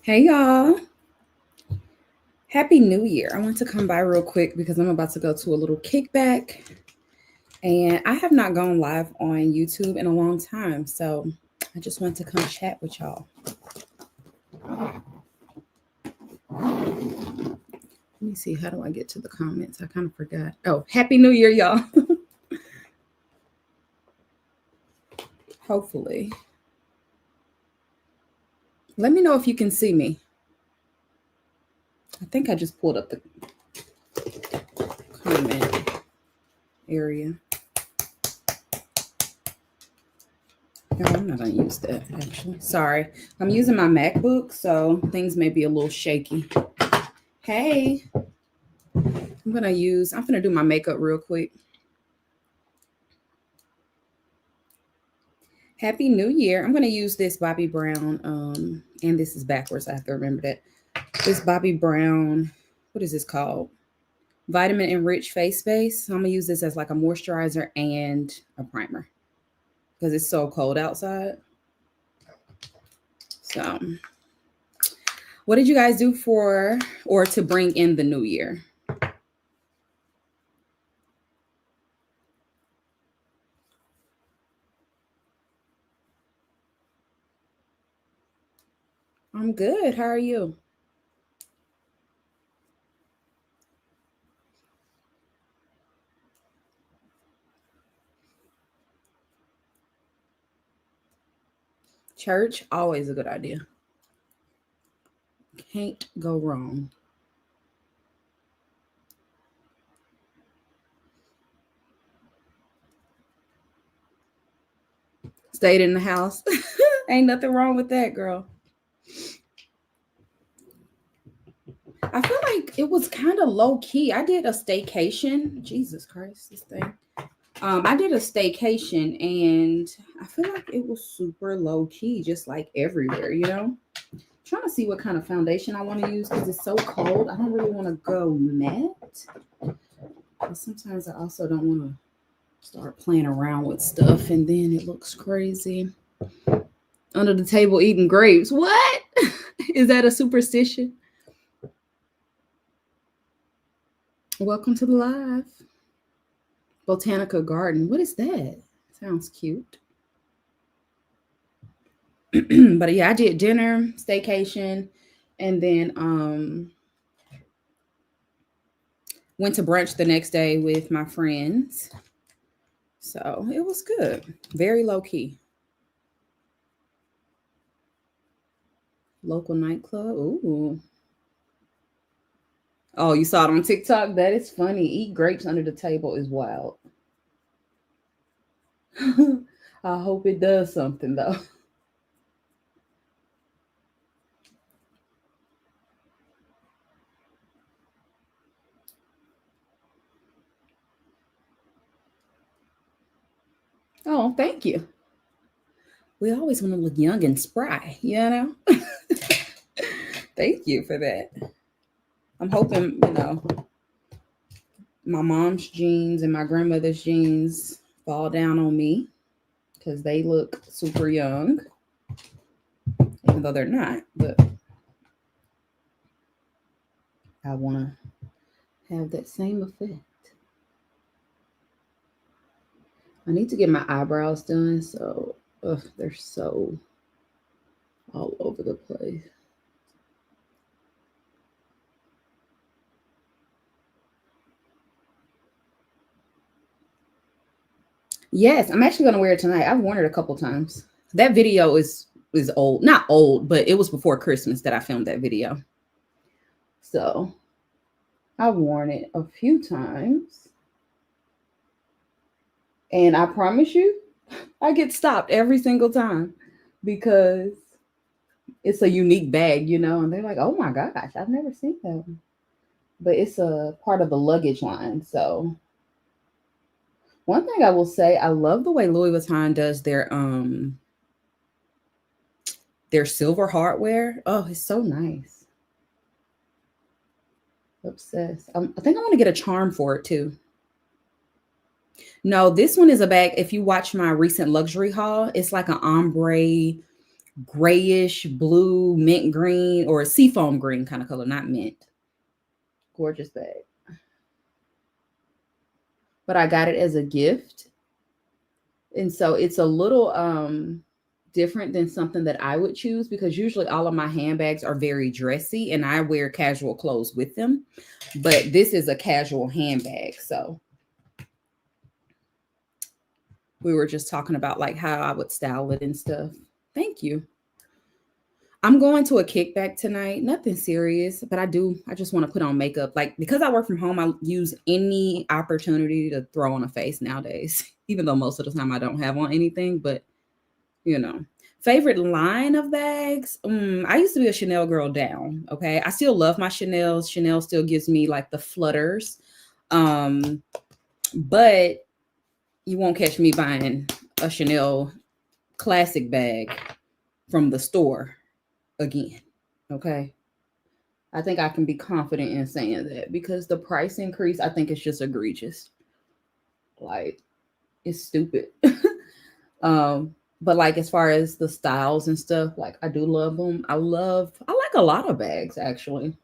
Hey y'all. Happy New Year. I want to come by real quick because I'm about to go to a little kickback and I have not gone live on YouTube in a long time. So I just want to come chat with y'all. Let me see. How do I get to the comments? I kind of forgot. Oh, Happy New Year, y'all. Hopefully. Let me know if you can see me. I think I just pulled up the comment area. No, I'm not going to use that actually. Sorry. I'm using my MacBook, so things may be a little shaky. Hey. I'm going to do my makeup real quick. Happy New Year. I'm going to use this Bobbi Brown, and this is backwards. I have to remember that. This Bobbi Brown, what is this called? Vitamin Enriched Face Base. So I'm going to use this as like a moisturizer and a primer because it's so cold outside. So, what did you guys do for or to bring in the new year? I'm good. How are you? Church, always a good idea. Can't go wrong. Stayed in the house. Ain't nothing wrong with that, girl. I feel like it was kind of low key. I did a staycation. Jesus Christ, this thing. I did a staycation and I feel like it was super low key, just like everywhere, you know? Trying to see what kind of foundation I want to use because it's so cold. I don't really want to go matte. But sometimes I also don't want to start playing around with stuff and then it looks crazy. Under the table eating grapes. What? Is that a superstition? Welcome to the live. Botanica Garden. What is that? Sounds cute. But yeah, I did dinner, staycation, and then went to brunch the next day with my friends. So it was good. Very low key. Local nightclub. Ooh. Oh, you saw it on TikTok? That is funny. Eat grapes under the table is wild. I hope it does something though. Oh, thank you. We always want to look young and spry, you know? Thank you for that. I'm hoping, my mom's jeans and my grandmother's jeans fall down on me because they look super young, even though they're not. But I want to have that same effect. I need to get my eyebrows done, so they're so all over the place. Yes, I'm actually gonna wear it tonight. I've worn it a couple times. That video is old, not old, but it was before Christmas that I filmed that video. So I've worn it a few times, and I promise you, I get stopped every single time because it's a unique bag, and they're like, "Oh my gosh, I've never seen that one." But it's a part of the luggage line. So one thing I will say, I love the way Louis Vuitton does their silver hardware. Oh, it's so nice. Obsessed. I think I want to get a charm for it too. No, this one is a bag. If you watch my recent luxury haul, it's like an ombre grayish blue, mint green, or seafoam green kind of color, not mint. Gorgeous bag. But I got it as a gift. And so it's a little different than something that I would choose, because usually all of my handbags are very dressy and I wear casual clothes with them. But this is a casual handbag. So we were just talking about like how I would style it and stuff. Thank you. I'm going to a kickback tonight. Nothing serious, but I just want to put on makeup. Like, because I work from home, I use any opportunity to throw on a face nowadays, even though most of the time I don't have on anything, but you know. Favorite line of bags? I used to be a Chanel girl down. Okay. I still love my Chanel. Chanel still gives me like the flutters. But you won't catch me buying a Chanel classic bag from the store again. Okay. I think I can be confident in saying that, because the price increase, I think it's just egregious. Like, it's stupid. But like, as far as the styles and stuff, like, I do love them. I like a lot of bags actually,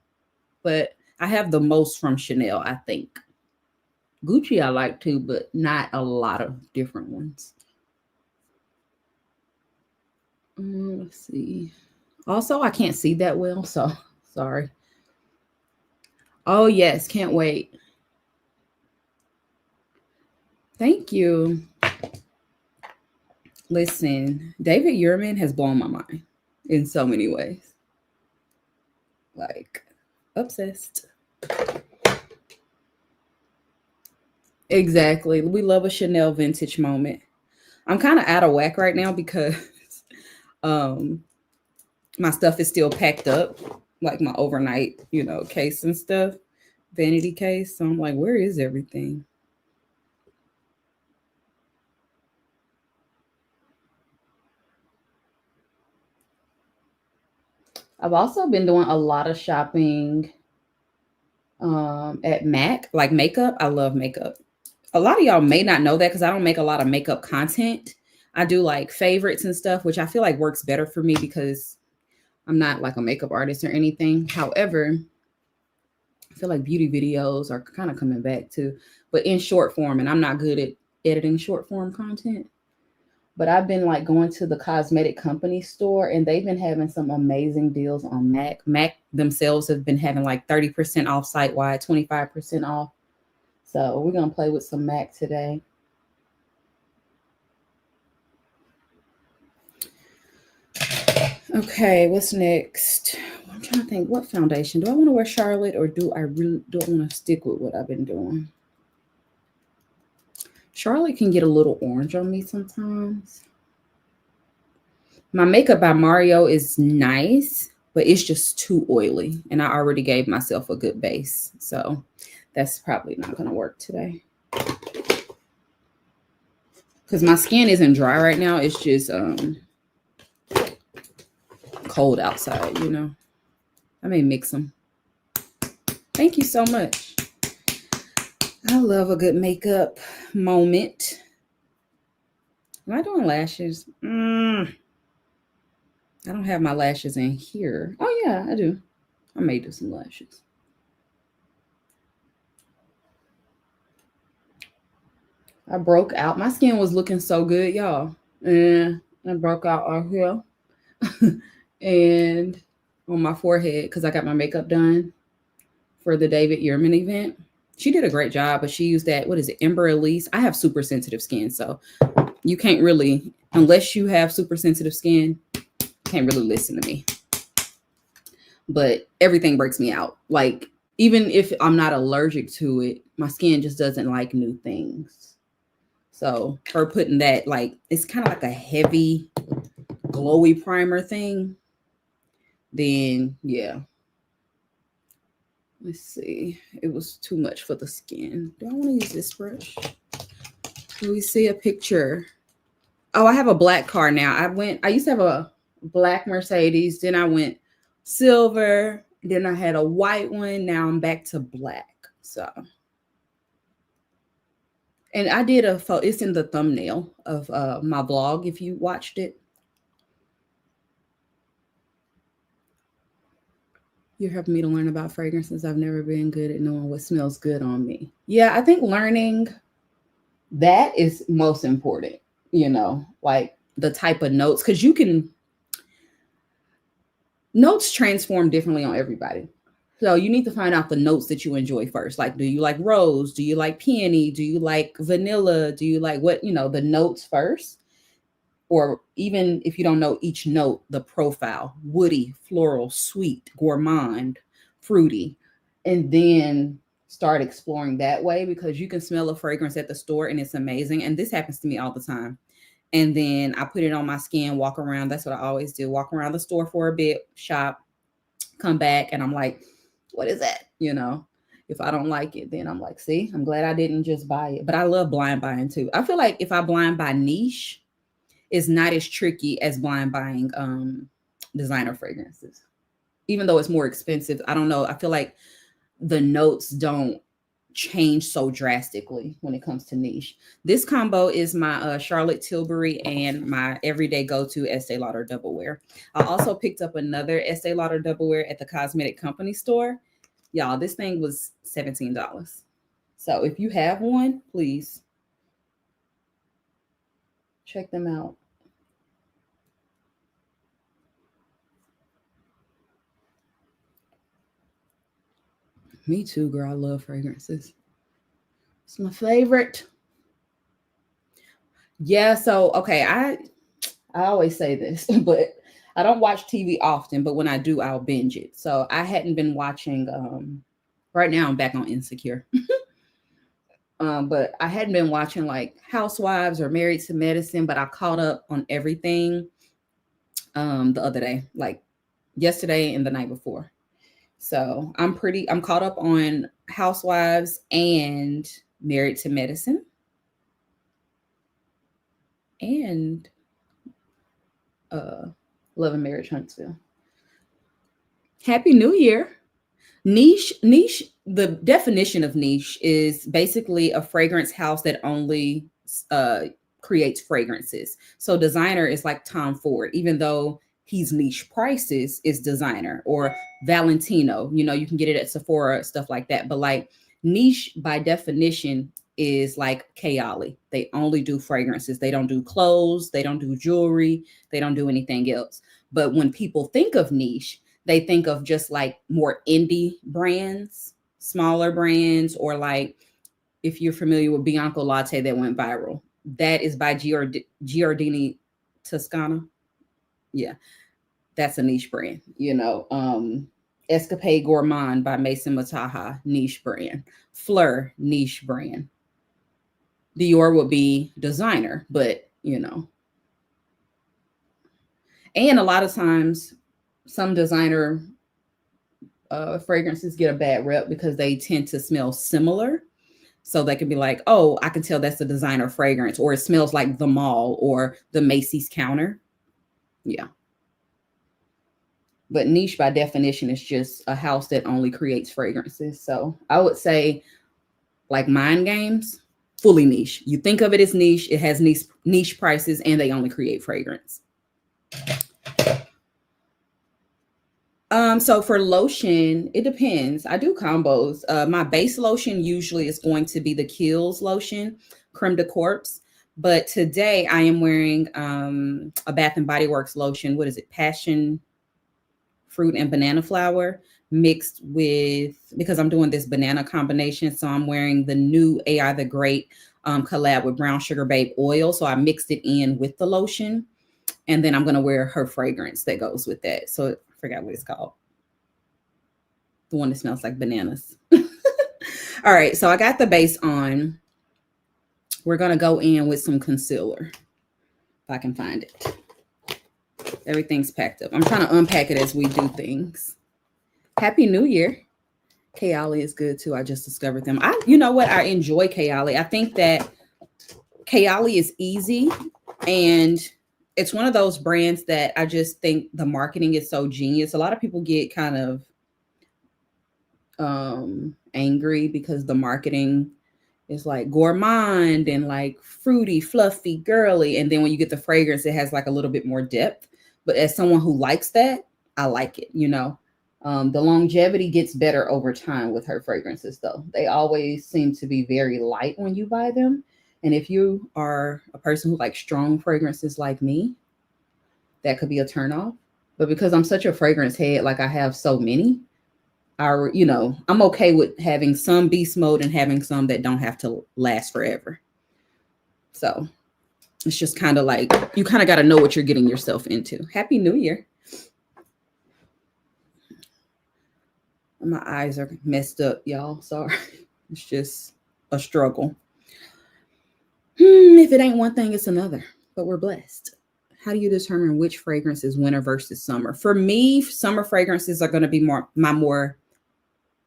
but I have the most from Chanel, I think. Gucci I like too, but not a lot of different ones. Let's see. Also, I can't see that well, so sorry. Oh yes, can't wait. Thank you. Listen, David Yurman has blown my mind in so many ways. Like, obsessed. Exactly. We love a Chanel vintage moment. I'm kind of out of whack right now because um my stuff is still packed up, like my overnight, case and stuff, vanity case. So I'm like, where is everything? I've also been doing a lot of shopping at Mac, like makeup. I love makeup. A lot of y'all may not know that because I don't make a lot of makeup content. I do like favorites and stuff, which I feel like works better for me because I'm not like a makeup artist or anything. However, I feel like beauty videos are kind of coming back too, but in short form, and I'm not good at editing short form content. But I've been like going to the cosmetic company store, and they've been having some amazing deals on Mac. Mac themselves have been having like 30% off site wide, 25% off. So we're gonna play with some Mac today. Okay, what's next? I'm trying to think, what foundation? Do I want to wear Charlotte, or do I want to stick with what I've been doing? Charlotte can get a little orange on me sometimes. My Makeup by Mario is nice, but it's just too oily, and I already gave myself a good base. So that's probably not going to work today. Because my skin isn't dry right now. It's just cold outside, I may mix them. Thank you so much. I love a good makeup moment. Am I doing lashes? I don't have my lashes in here. Oh, yeah, I do. I may do some lashes. I broke out. My skin was looking so good, y'all. And I broke out on here and on my forehead because I got my makeup done for the David Yurman event. She did a great job, but she used that, what is it, Ember Elise? I have super sensitive skin, so you can't really, unless you have super sensitive skin, can't really listen to me. But everything breaks me out. Like, even if I'm not allergic to it, my skin just doesn't like new things. So her putting that, like, it's kind of like a heavy, glowy primer thing. Then, yeah. Let's see. It was too much for the skin. Do I want to use this brush? Do we see a picture? Oh, I have a black car now. I used to have a black Mercedes. Then I went silver. Then I had a white one. Now I'm back to black. So, and I did a, it's in the thumbnail of my vlog if you watched it. You're helping me to learn about fragrances. I've never been good at knowing what smells good on me. Yeah, I think learning that is most important, like the type of notes, because notes transform differently on everybody. So you need to find out the notes that you enjoy first. Like, do you like rose? Do you like peony? Do you like vanilla? Do you like what, the notes first? Or even if you don't know each note, the profile: woody, floral, sweet, gourmand, fruity. And then start exploring that way, because you can smell a fragrance at the store and it's amazing. And this happens to me all the time. And then I put it on my skin, walk around. That's what I always do: walk around the store for a bit, shop, come back, and I'm like, what is that? If I don't like it, then I'm like, see, I'm glad I didn't just buy it. But I love blind buying too. I feel like if I blind buy niche, it's not as tricky as blind buying designer fragrances. Even though it's more expensive, I don't know. I feel like the notes don't change so drastically when it comes to niche. This combo is my Charlotte Tilbury and my everyday go-to Estee Lauder Double Wear. I also picked up another Estee Lauder Double Wear at the cosmetic company store. Y'all, this thing was $17. So if you have one, please check them out. Me too, girl. I love fragrances. It's my favorite. Yeah, so okay, I always say this, but I don't watch TV often, but when I do, I'll binge it. So I hadn't been watching right now I'm back on Insecure. But I hadn't been watching like Housewives or Married to Medicine, but I caught up on everything the other day, like yesterday and the night before. So I'm caught up on Housewives and Married to Medicine and Love and Marriage Huntsville. Happy New Year. Niche, the definition of niche is basically a fragrance house that only uh, creates fragrances. So designer is like Tom Ford, even though he's niche prices is designer, or Valentino, you can get it at Sephora, stuff like that. But like niche by definition is like Kayali. They only do fragrances. They don't do clothes. They don't do jewelry. They don't do anything else. But when people think of niche, they think of just like more indie brands, smaller brands, or like if you're familiar with Bianco Latte that went viral, that is by Giardini Toscana. Yeah, that's a niche brand. Escapade Gourmand by Mason Mataha, niche brand. Fleur, niche brand. Dior would be designer, but and a lot of times some designer fragrances get a bad rep because they tend to smell similar. So they can be like, oh, I can tell that's a designer fragrance, or it smells like the mall or the Macy's counter. Yeah. But niche by definition is just a house that only creates fragrances. So I would say like Mind Games, fully niche. You think of it as niche, it has niche prices, and they only create fragrance. So for lotion, it depends. I do combos. My base lotion usually is going to be the Kiehl's lotion, Creme de Corpse. But today I am wearing a Bath and Body Works lotion. What is it? Passion fruit and banana flower mixed with, because I'm doing this banana combination. So I'm wearing the new AI the Great collab with Brown Sugar Babe oil. So I mixed it in with the lotion. And then I'm going to wear her fragrance that goes with that. So I forgot what it's called. The one that smells like bananas. All right. So I got the base on. We're going to go in with some concealer. If I can find it. Everything's packed up. I'm trying to unpack it as we do things. Happy New Year. Kayali is good too. I just discovered them. You know what? I enjoy Kayali. I think that Kayali is easy, and it's one of those brands that I just think the marketing is so genius. A lot of people get kind of angry because the marketing is like gourmand and like fruity, fluffy, girly. And then when you get the fragrance, it has like a little bit more depth. But as someone who likes that, I like it, The longevity gets better over time with her fragrances, though. They always seem to be very light when you buy them. And if you are a person who likes strong fragrances like me, that could be a turnoff. But because I'm such a fragrance head, like I have so many, I'm okay with having some beast mode and having some that don't have to last forever. So it's just kind of like, you kind of got to know what you're getting yourself into. Happy New Year. My eyes are messed up, y'all. Sorry. It's just a struggle. If it ain't one thing, it's another. But we're blessed. How do you determine which fragrance is winter versus summer? For me, summer fragrances are going to be my more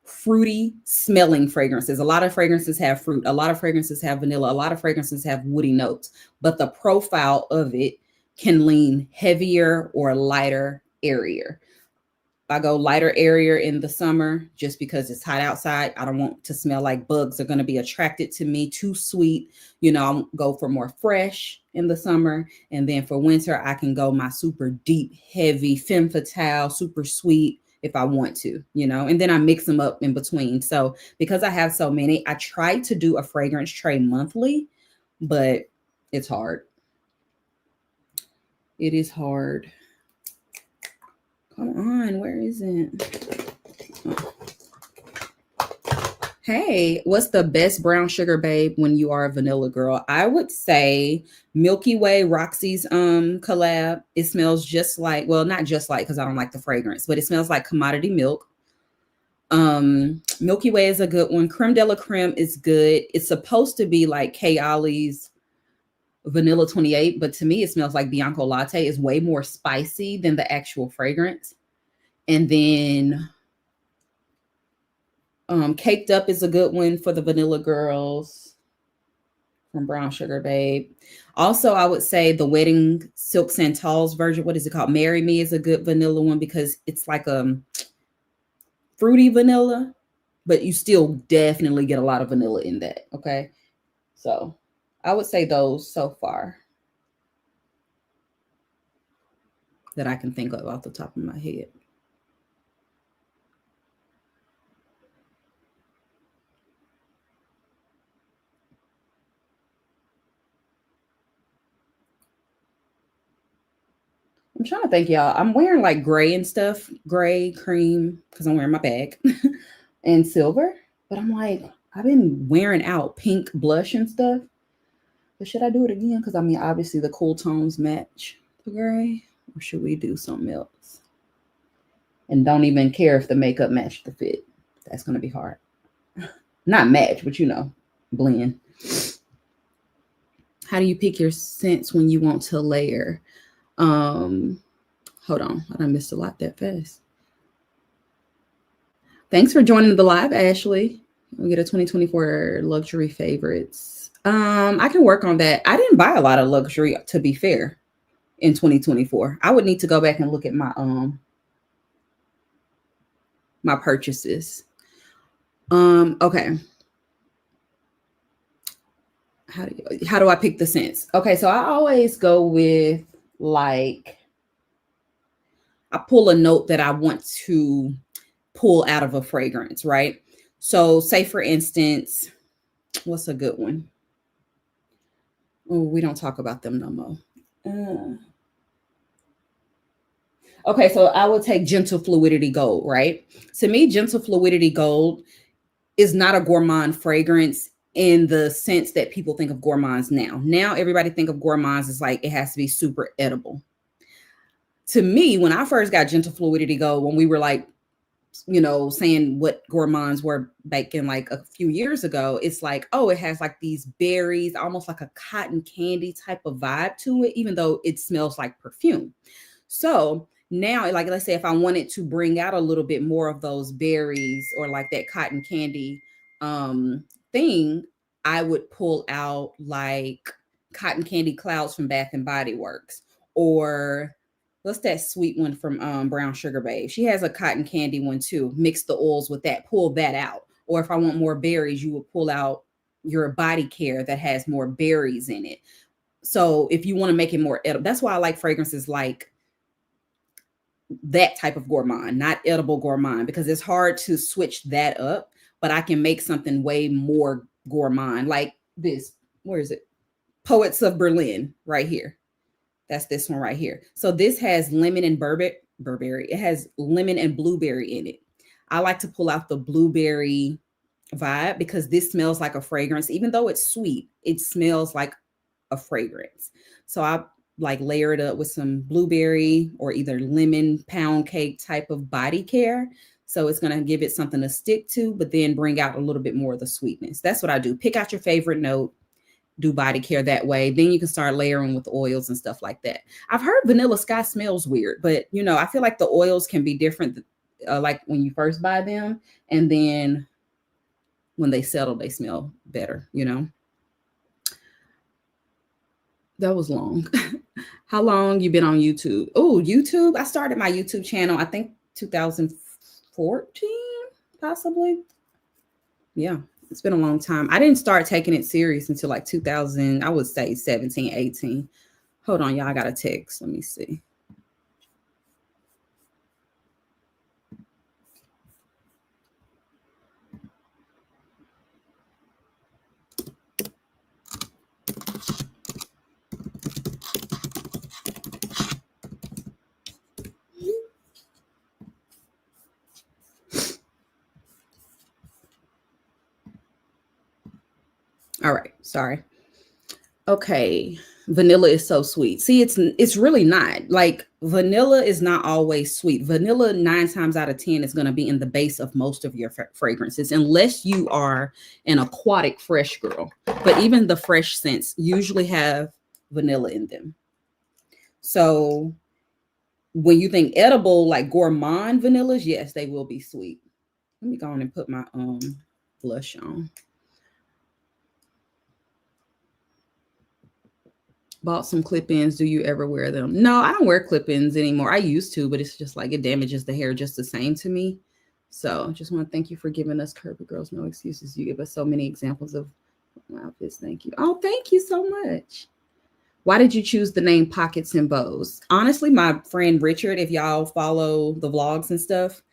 fruity smelling fragrances. A lot of fragrances have fruit. A lot of fragrances have vanilla. A lot of fragrances have woody notes. But the profile of it can lean heavier or lighter, airier. I go lighter area in the summer just because it's hot outside. I don't want to smell like bugs are going to be attracted to me. Too sweet. I'll go for more fresh in the summer. And then for winter, I can go my super deep, heavy, femme fatale, super sweet if I want to, and then I mix them up in between. So because I have so many, I try to do a fragrance tray monthly, but it's hard. It is hard. Come on, where is it? Oh. Hey, what's the best brown sugar babe when you are a vanilla girl? I would say Milky Way, Roxy's collab. It smells just like, well, not just like, because I don't like the fragrance, but it smells like commodity milk. Milky Way is a good one. Creme de la Creme is good. It's supposed to be like Kay Ollie's Vanilla 28, but to me it smells like Bianco Latte. Is way more spicy than the actual fragrance. And then Caked Up is a good one for the vanilla girls from Brown Sugar Babe. Also, I would say the Wedding Silk Santals version, what is it called? Marry Me is a good vanilla one because it's like fruity vanilla, but you still definitely get a lot of vanilla in that. Okay, so I would say those so far that I can think of off the top of my head. I'm trying to think, y'all. I'm wearing like gray and stuff, gray, cream, because I'm wearing my bag, and silver. But I'm like, I've been wearing out pink blush and stuff. But should I do it again? Because I mean, obviously the cool tones match the gray. Or should we do something else? And don't even care if the makeup matched the fit. That's going to be hard. Not match, but blend. How do you pick your scents when you want to layer? Hold on. I missed a lot that fast. Thanks for joining the live, Ashley. We'll get a 2024 luxury favorites. I can work on that. I didn't buy a lot of luxury, to be fair, in 2024. I would need to go back and look at my my purchases. Okay. How do I pick the scents? Okay, so I always go with like, I pull a note that I want to pull out of a fragrance, right? So say for instance, what's a good one? Oh, we don't talk about them no more. Okay, so I would take Gentle Fluidity Gold, right? To me, Gentle Fluidity Gold is not a gourmand fragrance in the sense that people think of gourmands now. Now everybody think of gourmands as like it has to be super edible. To me, when I first got Gentle Fluidity Gold, when we were like, saying what gourmands were back in like a few years ago, it's like, oh, it has like these berries, almost like a cotton candy type of vibe to it, even though it smells like perfume. So now, like, let's say if I wanted to bring out a little bit more of those berries or like that cotton candy thing, I would pull out like Cotton Candy Clouds from Bath and Body Works, or what's that sweet one from Brown Sugar Babe? She has a cotton candy one too. Mix the oils with that, pull that out. Or if I want more berries, you would pull out your body care that has more berries in it. So if you want to make it more edible, that's why I like fragrances like that type of gourmand, not edible gourmand, because it's hard to switch that up. But I can make something way more gourmand, like this. Where is it? Poets of Berlin, right here. That's this one right here. So this has lemon and Burberry. It has lemon and blueberry in it. I like to pull out the blueberry vibe because this smells like a fragrance. Even though it's sweet, it smells like a fragrance. So I like layer it up with some blueberry or either lemon pound cake type of body care. So it's going to give it something to stick to, but then bring out a little bit more of the sweetness. That's what I do. Pick out your favorite note, do body care that way. Then you can start layering with oils and stuff like that. I've heard Vanilla Sky smells weird, but you know, I feel like the oils can be different, like when you first buy them, and then when they settle, they smell better, you know. That was long. How long you been on YouTube? Oh, YouTube. I started my YouTube channel, I think 2014, possibly. Yeah, it's been a long time. I didn't start taking it serious until like 2000, I would say 17, 18. Hold on, y'all. I got a text. Let me see. All right, sorry. Okay, vanilla is so sweet. See, it's really not. Like vanilla is not always sweet. Vanilla 9 times out of 10 is going to be in the base of most of your fragrances, unless you are an aquatic fresh girl. But even the fresh scents usually have vanilla in them. So when you think edible, like gourmand vanillas, yes, they will be sweet. Let me go on and put my blush on. Bought some clip-ins. Do you ever wear them? No, I don't wear clip-ins anymore. I used to, but it's just like it damages the hair just the same to me. So I just want to thank you for giving us Curvy Girls No Excuses. You give us so many examples of outfits. Thank you. Oh, thank you so much. Why did you choose the name Pockets and Bows? Honestly, my friend Richard, if y'all follow the vlogs and stuff,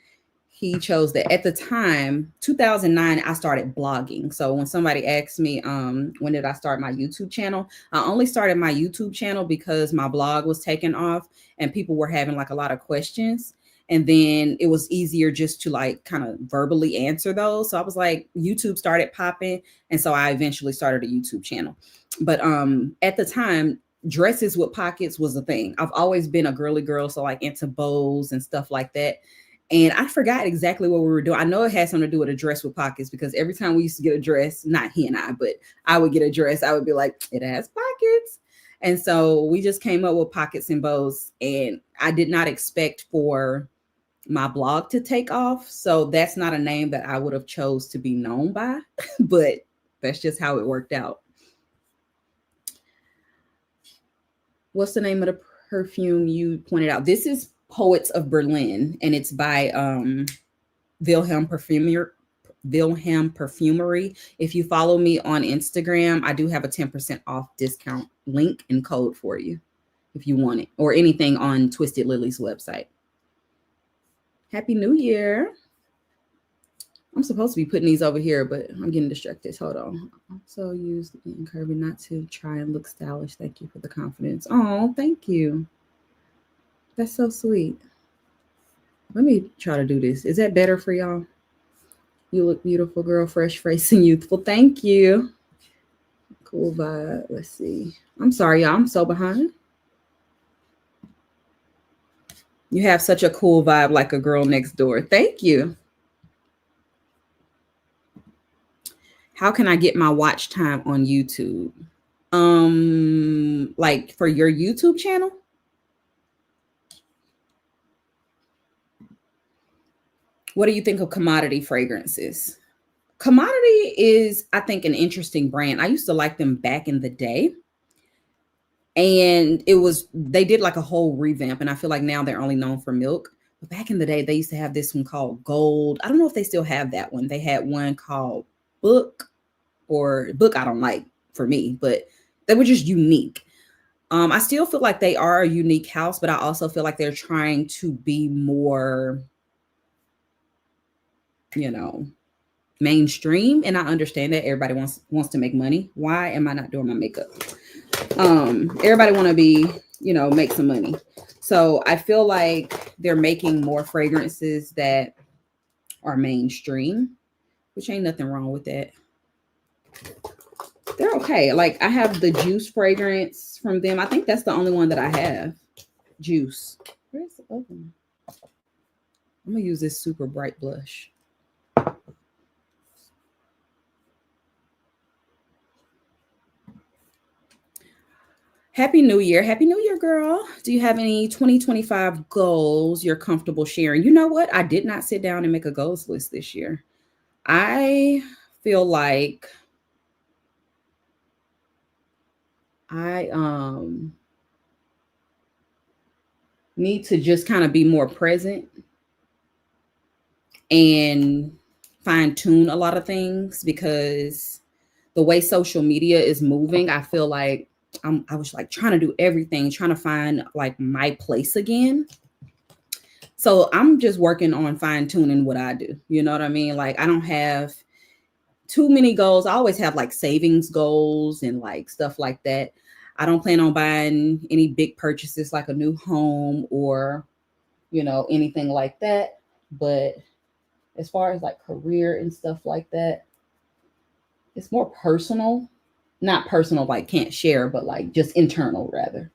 he chose that. At the time, 2009, I started blogging. So when somebody asked me, when did I start my YouTube channel? I only started my YouTube channel because my blog was taken off and people were having like a lot of questions. And then it was easier just to like kind of verbally answer those. So I was like, YouTube started popping. And so I eventually started a YouTube channel. But at the time, dresses with pockets was a thing. I've always been a girly girl. So like into bows and stuff like that. And I forgot exactly what we were doing. I know it had something to do with a dress with pockets because every time we used to get a dress, not he and I, but I would get a dress, I would be like, it has pockets. And so we just came up with Pockets and Bows. And I did not expect for my blog to take off. So that's not a name that I would have chose to be known by, but that's just how it worked out. What's the name of the perfume you pointed out? This is Poets of Berlin, and it's by Wilhelm Perfumery. If you follow me on Instagram, I do have a 10% off discount link and code for you if you want it, or anything on Twisted Lily's website. Happy New Year. I'm supposed to be putting these over here, but I'm getting distracted. Hold on. Also used in curvy not to try and look stylish. Thank you for the confidence. Oh, thank you. That's so sweet. Let me try to do this. Is that better for y'all? You look beautiful, girl. Fresh face and youthful. Thank you. Cool vibe. Let's see. I'm sorry, y'all. I'm so behind. You have such a cool vibe, like a girl next door. Thank you. How can I get my watch time on YouTube? Like for your YouTube channel? What do you think of Commodity fragrances? Commodity is, I think, an interesting brand. I used to like them back in the day. And they did like a whole revamp. And I feel like now they're only known for milk. But back in the day, they used to have this one called Gold. I don't know if they still have that one. They had one called Book, I don't like for me, but they were just unique. I still feel like they are a unique house, but I also feel like they're trying to be more, you know, mainstream. And I understand that everybody wants to make money. Why am I not doing my makeup? Everybody want to be, make some money. So I feel like they're making more fragrances that are mainstream, which ain't nothing wrong with that. They're okay. Like I have the Juice fragrance from them. I think that's the only one that I have. Juice. Where's the other one? I'm gonna use this super bright blush. Happy New Year. Happy New Year, girl. Do you have any 2025 goals you're comfortable sharing? You know what? I did not sit down and make a goals list this year. I feel like I need to just kind of be more present and fine tune a lot of things, because the way social media is moving, I feel like I was like trying to do everything, trying to find like my place again. So I'm just working on fine tuning what I do. You know what I mean? Like I don't have too many goals. I always have like savings goals and like stuff like that. I don't plan on buying any big purchases like a new home or, anything like that. But as far as like career and stuff like that, it's more personal. Not personal, like can't share, but like just internal rather.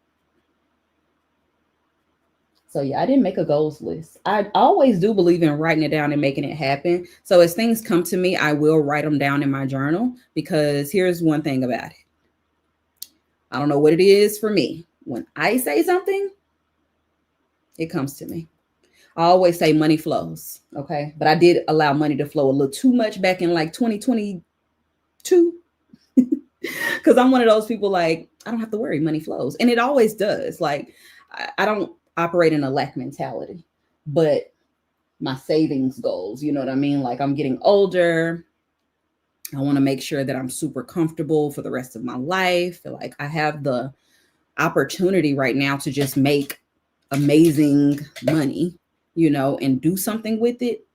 So yeah, I didn't make a goals list. I always do believe in writing it down and making it happen. So as things come to me, I will write them down in my journal, because here's one thing about it. I don't know what it is for me. When I say something, it comes to me. I always say money flows. Okay. But I did allow money to flow a little too much back in like 2022. Because I'm one of those people, like, I don't have to worry, money flows. And it always does. Like, I don't operate in a lack mentality, but my savings goals, you know what I mean? Like, I'm getting older. I want to make sure that I'm super comfortable for the rest of my life. Like, I have the opportunity right now to just make amazing money, and do something with it.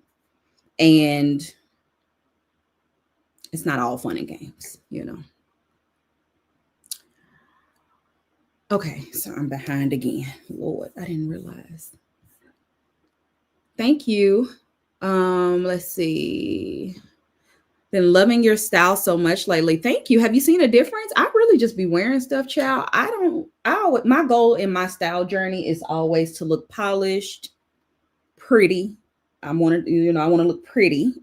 And it's not all fun and games. Okay, so I'm behind again. Lord, I didn't realize. Thank you. Let's see. Been loving your style so much lately. Thank you. Have you seen a difference? I really just be wearing stuff, child. My goal in my style journey is always to look polished, pretty. I want to look pretty,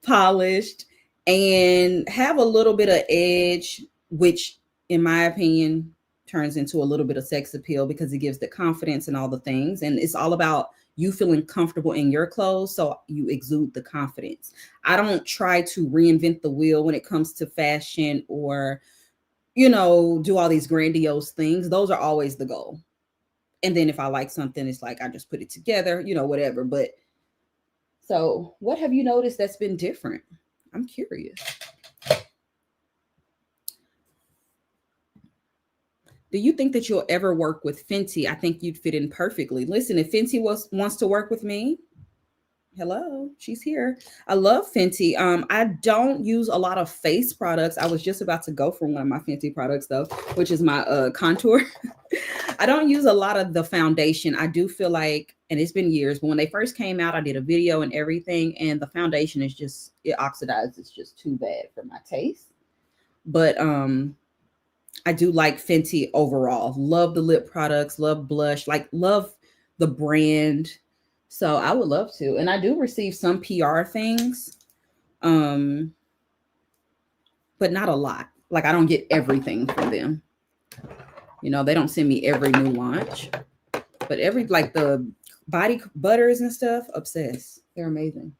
polished, and have a little bit of edge, which in my opinion turns into a little bit of sex appeal, because it gives the confidence and all the things. And it's all about you feeling comfortable in your clothes, so you exude the confidence. I don't try to reinvent the wheel when it comes to fashion or, do all these grandiose things. Those are always the goal. And then if I like something, it's like I just put it together, whatever. But so what have you noticed that's been different? I'm curious. Do you think that you'll ever work with Fenty? I think you'd fit in perfectly. Listen, if Fenty wants to work with me, hello, she's here. I love Fenty. I don't use a lot of face products. I was just about to go for one of my Fenty products though, which is my contour. I don't use a lot of the foundation. I do feel like, and it's been years, but when they first came out, I did a video and everything, and the foundation is just, it oxidizes. It's just too bad for my taste. But I do like Fenty overall. Love the lip products, love blush, like love the brand. So I would love to. And I do receive some PR things, but not a lot. Like I don't get everything from them. They don't send me every new launch, but like the body butters and stuff, obsessed. They're amazing.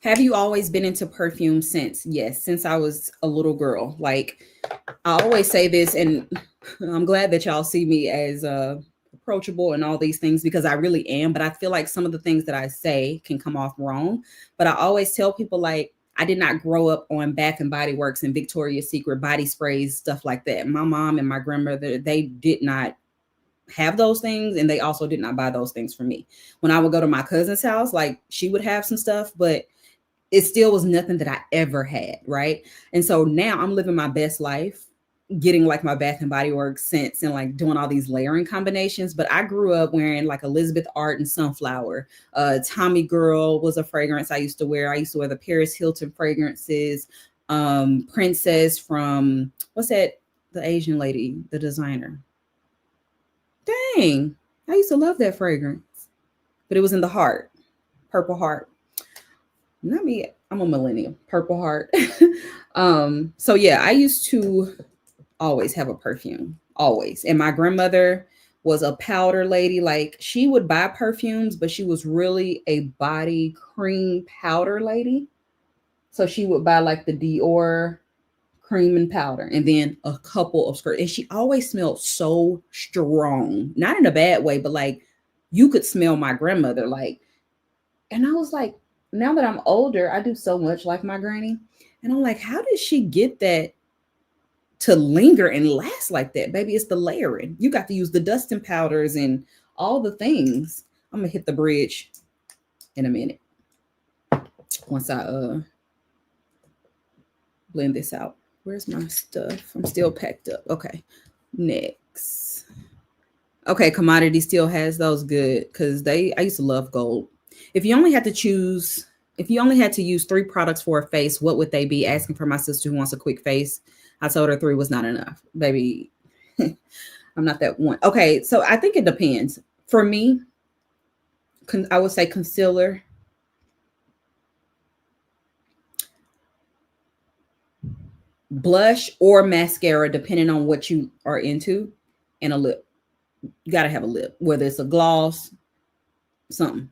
Have you always been into perfume since? Yes, since I was a little girl. Like I always say this, and I'm glad that y'all see me as approachable and all these things because I really am. But I feel like some of the things that I say can come off wrong. But I always tell people, like, I did not grow up on Bath and Body Works and Victoria's Secret body sprays, stuff like that. My mom and my grandmother, they did not have those things, and they also did not buy those things for me. When I would go to my cousin's house, like, she would have some stuff, but it still was nothing that I ever had, right? And so now I'm living my best life, getting like my Bath and Body Works scents and like doing all these layering combinations. But I grew up wearing like Elizabeth Arden Sunflower. Tommy Girl was a fragrance I used to wear. I used to wear the Paris Hilton fragrances. Princess from, what's that? The Asian lady, the designer. Dang, I used to love that fragrance. But it was in the heart, Purple Heart. Not me, I'm a millennial. Purple Heart. So yeah, I used to always have a perfume, always. And my grandmother was a powder lady. Like, she would buy perfumes, but she was really a body cream powder lady. So she would buy like the Dior cream and powder, and then a couple of skirts. And she always smelled so strong, not in a bad way, but like you could smell my grandmother. Like, and I was like, now that I'm older, I do so much like my granny. And I'm like, how did she get that to linger and last like that? Baby, it's the layering. You got to use the dusting powders and all the things. I'm gonna hit the bridge in a minute once I blend this out. Where's my stuff? I'm still packed up. Okay, next. Okay, Commodity still has those, good, because I used to love gold. If you only had to use 3 products for a face, what would they be? Asking for my sister who wants a quick face. I told her 3 was not enough. Baby, I'm not that one. Okay, so I think it depends. For me, I would say concealer, blush, or mascara, depending on what you are into, and a lip. You got to have a lip, whether it's a gloss, something.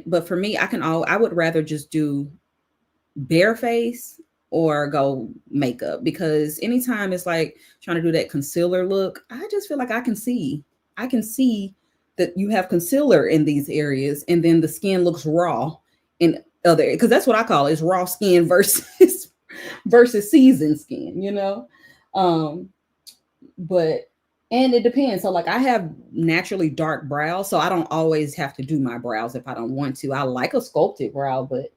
But for me, I would rather just do bare face or go makeup, because anytime it's like trying to do that concealer look, I just feel like I can see that you have concealer in these areas, and then the skin looks raw in other, because that's what I call it, is raw skin versus seasoned skin, you know. But and it depends. So like, I have naturally dark brows, so I don't always have to do my brows if I don't want to. I like a sculpted brow, but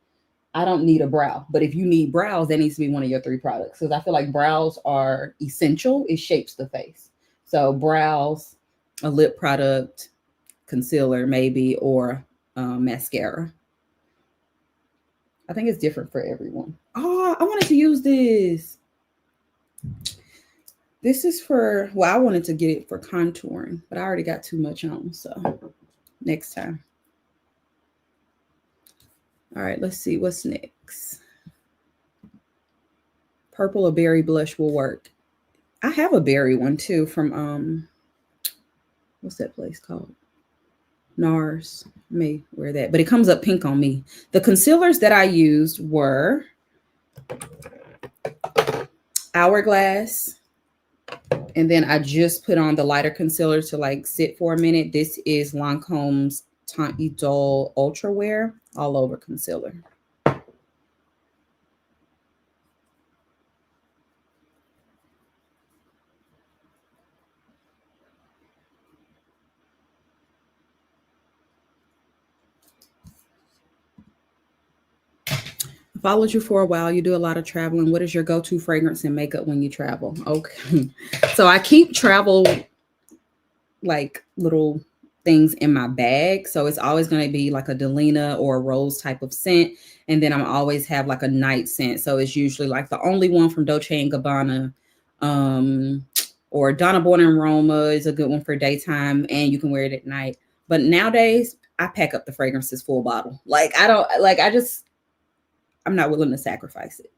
I don't need a brow. But if you need brows, that needs to be one of your 3 products, because I feel like brows are essential. It shapes the face. So brows, a lip product, concealer maybe, or mascara. I think it's different for everyone. Oh, I wanted to use this. This is for, well, I wanted to get it for contouring, but I already got too much on, so next time. All right, let's see what's next. Purple or berry blush will work. I have a berry one too from what's that place called? NARS. I may wear that, but it comes up pink on me. The concealers that I used were Hourglass, and then I just put on the lighter concealer to like sit for a minute. This is Lancome's Teint Idole Ultra Wear All Over Concealer. Followed you for a while. You do a lot of traveling. What is your go-to fragrance and makeup when you travel? Okay. So I keep travel like little things in my bag. So it's always going to be like a Delina or a rose type of scent. And then I'm always have like a night scent. So it's usually like the only one from Dolce & Gabbana, or Donna Born and Roma is a good one for daytime, and you can wear it at night. But nowadays I pack up the fragrances full bottle. Like, I'm not willing to sacrifice it.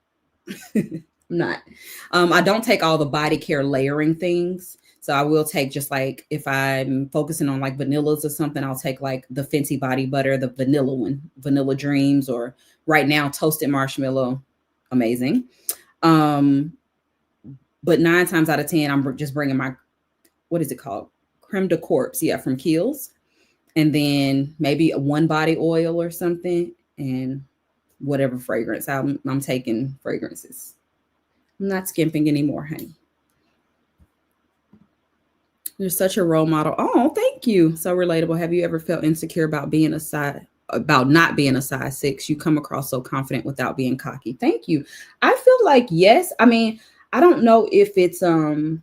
I'm not. I don't take all the body care layering things. So I will take, just like if I'm focusing on like vanillas or something, I'll take like the Fenty body butter, the vanilla one, Vanilla Dreams, or right now Toasted Marshmallow. Amazing. But 9 times out of 10, I'm just bringing my, what is it called? creme de corpse, yeah, from Kiehl's. And then maybe one body oil or something, and whatever fragrance. I'm taking fragrances. I'm not skimping anymore, honey. You're such a role model. Oh, thank you. So relatable. Have you ever felt insecure about not being a size 6? You come across so confident without being cocky. Thank you. I feel like yes. I mean, I don't know if it's a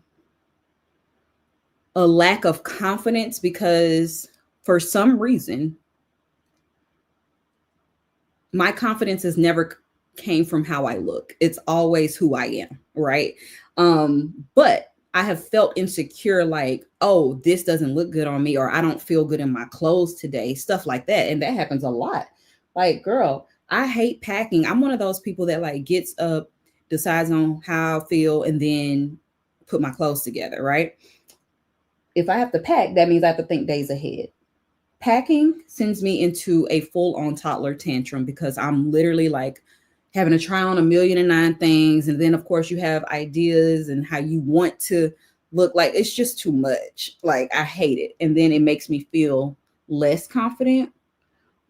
lack of confidence, because for some reason my confidence has never came from how I look. It's always who I am, right? But I have felt insecure, like, oh, this doesn't look good on me, or I don't feel good in my clothes today, stuff like that. And that happens a lot. Like, girl, I hate packing. I'm one of those people that like gets up, decides on how I feel, and then put my clothes together, right? If I have to pack, that means I have to think days ahead. Packing sends me into a full-on toddler tantrum, because I'm literally like having to try on 1,000,009 things. And then of course you have ideas and how you want to look. Like, it's just too much. Like, I hate it. And then it makes me feel less confident.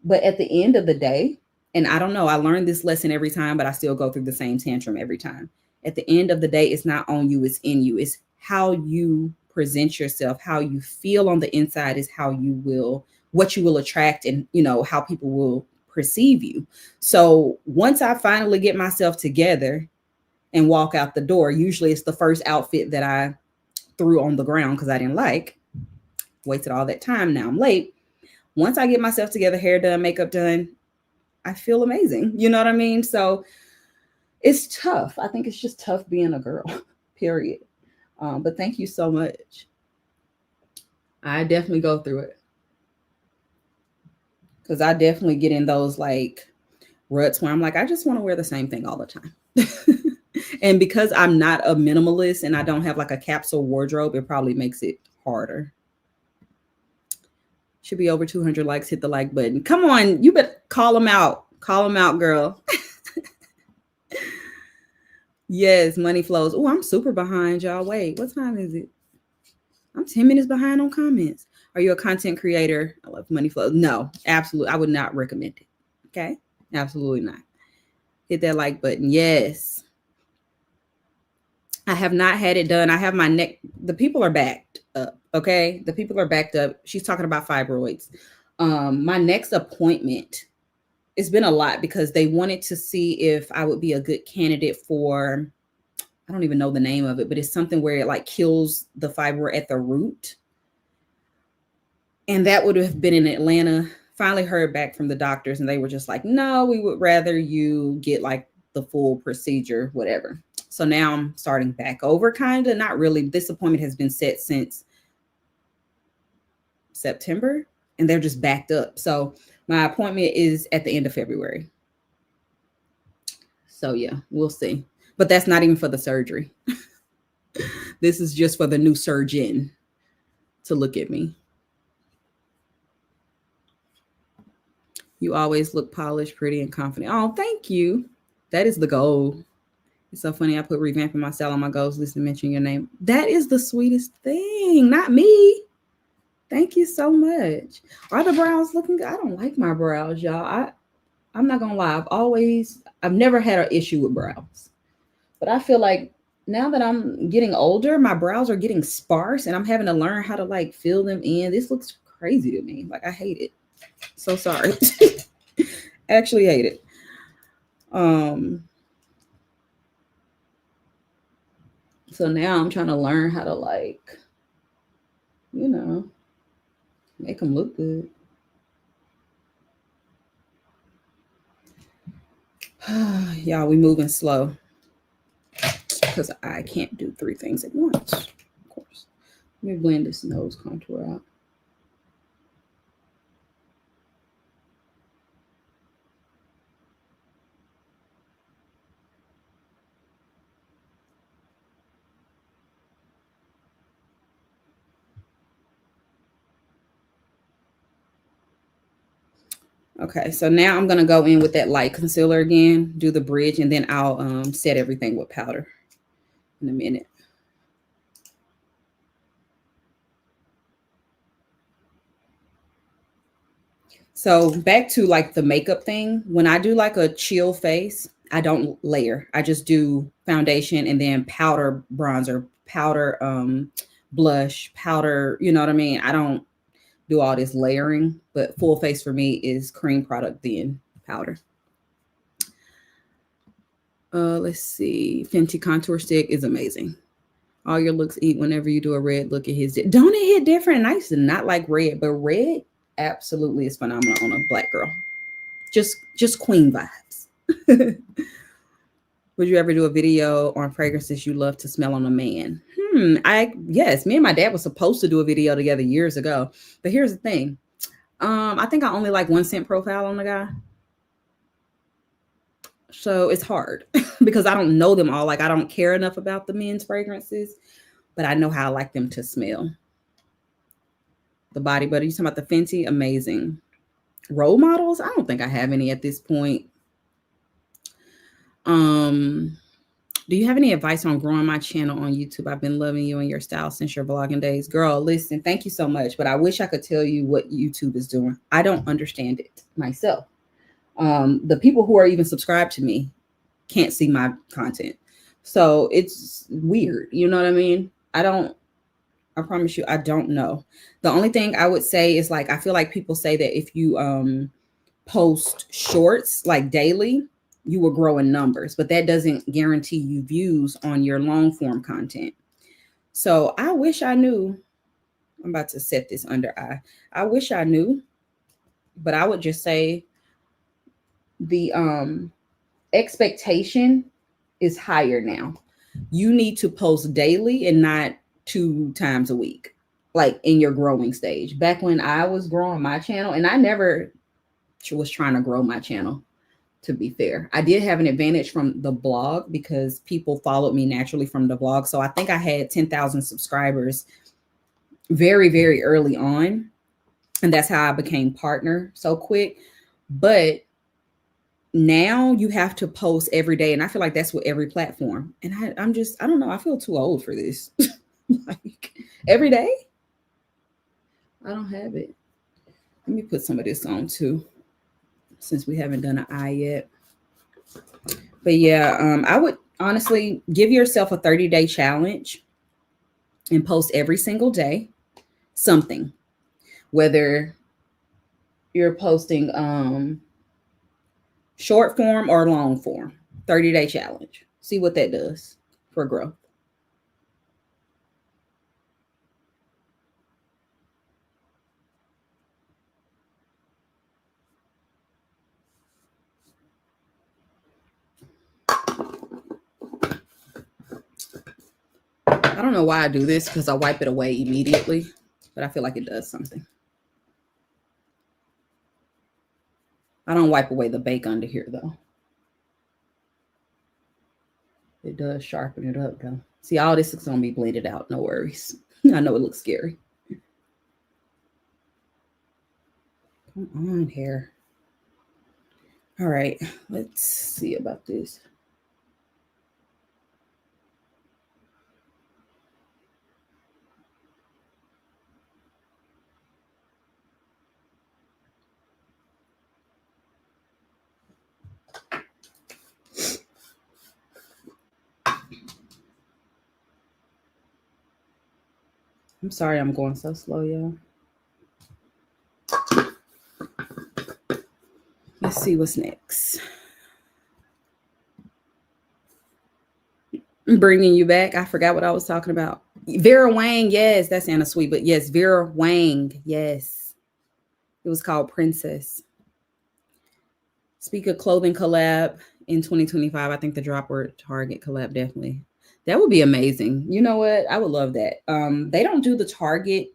But at the end of the day, and I don't know, I learned this lesson every time, but I still go through the same tantrum every time. At the end of the day, it's not on you, it's in you. It's how you present yourself, how you feel on the inside is how you will, what you will attract, and how people will perceive you. So once I finally get myself together and walk out the door, usually it's the first outfit that I threw on the ground because I didn't like, wasted all that time, now I'm late. Once I get myself together, hair done, makeup done, I feel amazing. You know what I mean? So it's tough. I think it's just tough being a girl, period. But thank you so much. I definitely go through it, because I definitely get in those like ruts where I'm like, I just want to wear the same thing all the time. And because I'm not a minimalist and I don't have like a capsule wardrobe, it probably makes it harder. Should be over 200 likes. Hit the like button. Come on, you better call them out. Call them out, girl. Yes, money flows. Oh, I'm super behind, y'all. Wait, what time is it? I'm 10 minutes behind on comments. Are you a content creator? I love money flows. No, absolutely. I would not recommend it. Okay, absolutely not. Hit that like button. Yes. I have not had it done. I have my neck. The people are backed up. Okay. The people are backed up. She's talking about fibroids. My next appointment, it's been a lot because they wanted to see if I would be a good candidate for, I don't even know the name of it, but it's something where it like kills the fibroid at the root. And that would have been in Atlanta. Finally heard back from the doctors and they were just like, no, we would rather you get like the full procedure, whatever. So now I'm starting back over, kind of, not really. This appointment has been set since September and they're just backed up. So my appointment is at the end of February. So yeah, we'll see. But that's not even for the surgery. This is just for the new surgeon to look at me. You always look polished, pretty, and confident. Oh, thank you. That is the goal. It's so funny. I put revamping my style on my goals list and mention your name. That is the sweetest thing. Not me. Thank you so much. Are the brows looking good? I don't like my brows, y'all. I'm not gonna lie. I've never had an issue with brows, but I feel like now that I'm getting older, my brows are getting sparse, and I'm having to learn how to like fill them in. This looks crazy to me. Like, I hate it. So sorry. Actually hate it. So now I'm trying to learn how to like, make them look good. Y'all, we moving slow because I can't do 3 things at once, of course. Let me blend this nose contour out. Okay, so now I'm gonna go in with that light concealer again, do the bridge, and then I'll set everything with powder in a minute. So back to like the makeup thing. When I do like a chill face, I don't layer. I just do foundation and then powder bronzer, powder blush, powder, you know what I mean? I don't do all this layering, but full face for me is cream product then powder. Let's see. Fenty contour stick is amazing. All your looks eat whenever you do a red look at his. Don't it hit different? And I used to not like red, but red absolutely is phenomenal on a black girl. Just queen vibes. Would you ever do a video on fragrances you love to smell on a man? Yes, me and my dad was supposed to do a video together years ago. But here's the thing. I think I only like 1 scent profile on the guy. So it's hard because I don't know them all. Like I don't care enough about the men's fragrances, but I know how I like them to smell. The body butter, you talking about the Fenty? Amazing. Role models? I don't think I have any at this point. Do you have any advice on growing my channel on YouTube? I've been loving you and your style since your vlogging days. Girl, listen, thank you so much. But I wish I could tell you what YouTube is doing. I don't understand it myself. The people who are even subscribed to me can't see my content. So it's weird. You know what I mean? I promise you, I don't know. The only thing I would say is like, I feel like people say that if you post shorts like daily, you will grow in numbers, but that doesn't guarantee you views on your long form content. So I wish I knew. I'm about to set this under eye. I wish I knew, but I would just say the expectation is higher now. You need to post daily and not 2 times a week, like in your growing stage. Back when I was growing my channel, and I never was trying to grow my channel, to be fair. I did have an advantage from the blog because people followed me naturally from the blog. So I think I had 10,000 subscribers very, very early on. And that's how I became partner so quick. But now you have to post every day. And I feel like that's with every platform. And I don't know. I feel too old for this. Like every day? I don't have it. Let me put some of this on too, since we haven't done an eye yet. But yeah, I would honestly give yourself a 30-day challenge and post every single day something, whether you're posting short form or long form. 30-day challenge. See what that does for growth. I don't know why I do this because I wipe it away immediately, but I feel like it does something. I don't wipe away the bake under here though. It does sharpen it up though. See, all this is gonna be blended out, no worries. I know it looks scary. Come on, hair. All right, let's see about this. I'm sorry I'm going so slow, y'all. Let's see what's next. I'm bringing you back. I forgot what I was talking about. Vera Wang, yes, that's Anna Sweet, but yes, Vera Wang, yes. It was called Princess. Speak of clothing collab in 2025. I think the Dropper Target collab definitely. That would be amazing. You know what? I would love that. They don't do the Target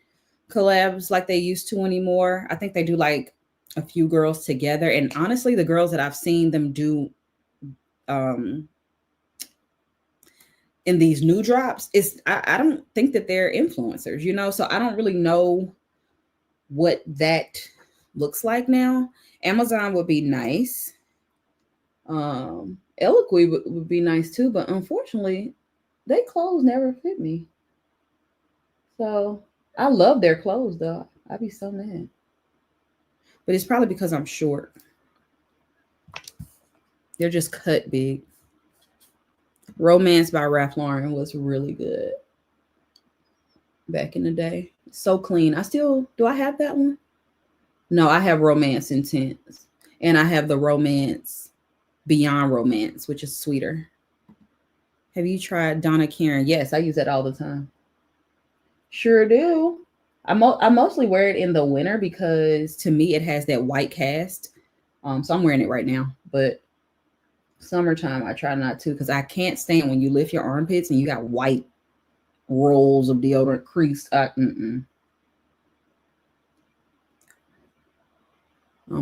collabs like they used to anymore. I think they do like a few girls together. And honestly, the girls that I've seen them do in these new drops, I don't think that they're influencers, you know? So I don't really know what that looks like now. Amazon would be nice. Eloquy would be nice too, but unfortunately, their clothes never fit me. So I love their clothes though. I'd be so mad. But it's probably because I'm short. They're just cut big. Romance by Ralph Lauren was really good back in the day. So clean. Do I have that one? No, I have Romance Intense. And I have the Romance Beyond Romance, which is sweeter. Have you tried Donna Karan? Yes, I use that all the time. Sure do. I mostly wear it in the winter because to me it has that white cast. So I'm wearing it right now. But summertime, I try not to because I can't stand when you lift your armpits and you got white rolls of deodorant creased. I'm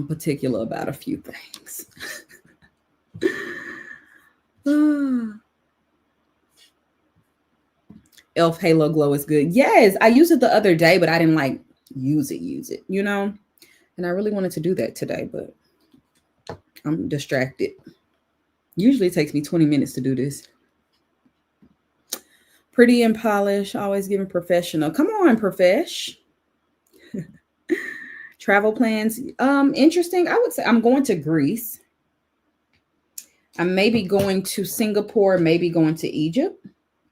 particular about a few things. Elf Halo Glow is good. Yes, I used it the other day, but I didn't like use it, you know? And I really wanted to do that today, but I'm distracted. Usually it takes me 20 minutes to do this. Pretty and Polish, always giving professional. Come on, Profesh. Travel plans. Interesting. I would say I'm going to Greece. I'm maybe going to Singapore, maybe going to Egypt.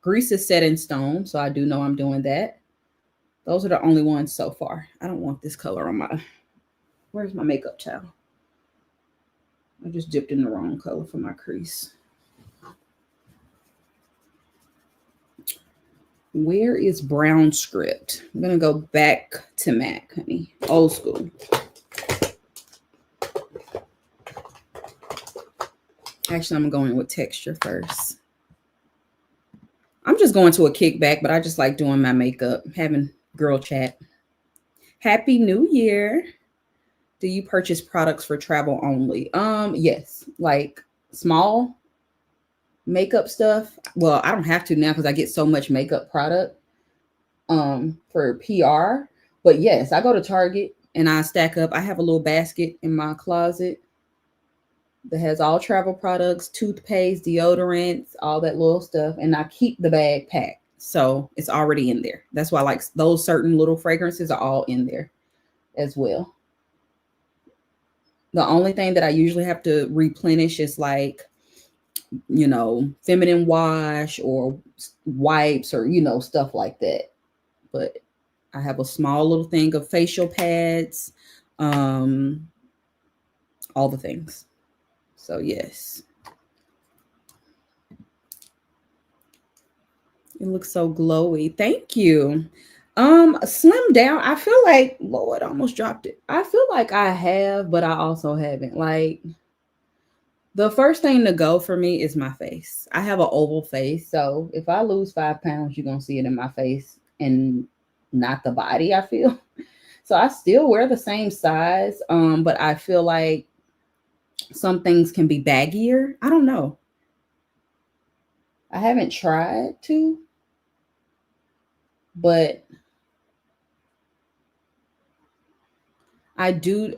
Greece is set in stone, so I do know I'm doing that. Those are the only ones so far. I don't want this color on my... Where's my makeup towel? I just dipped in the wrong color for my crease. Where is brown script? I'm going to go back to MAC, honey. Old school. Actually, I'm going with texture first. I'm just going to a kickback, but I just like doing my makeup, having girl chat. Happy New Year. Do you purchase products for travel only? Yes, like small makeup stuff. Well, I don't have to now because I get so much makeup product for PR. But yes, I go to Target and I stack up. I have a little basket in my closet that has all travel products, toothpaste, deodorants, all that little stuff. And I keep the bag packed. So it's already in there. That's why like those certain little fragrances are all in there as well. The only thing that I usually have to replenish is like, you know, feminine wash or wipes or, you know, stuff like that. But I have a small little thing of facial pads, all the things. So yes. It looks so glowy. Thank you. Slim down. I feel like, Lord, I almost dropped it. I feel like I have, but I also haven't. Like the first thing to go for me is my face. I have an oval face. So if I lose 5 pounds, you're going to see it in my face and not the body, I feel. So I still wear the same size. But I feel like some things can be baggier. I don't know. I haven't tried to, but I do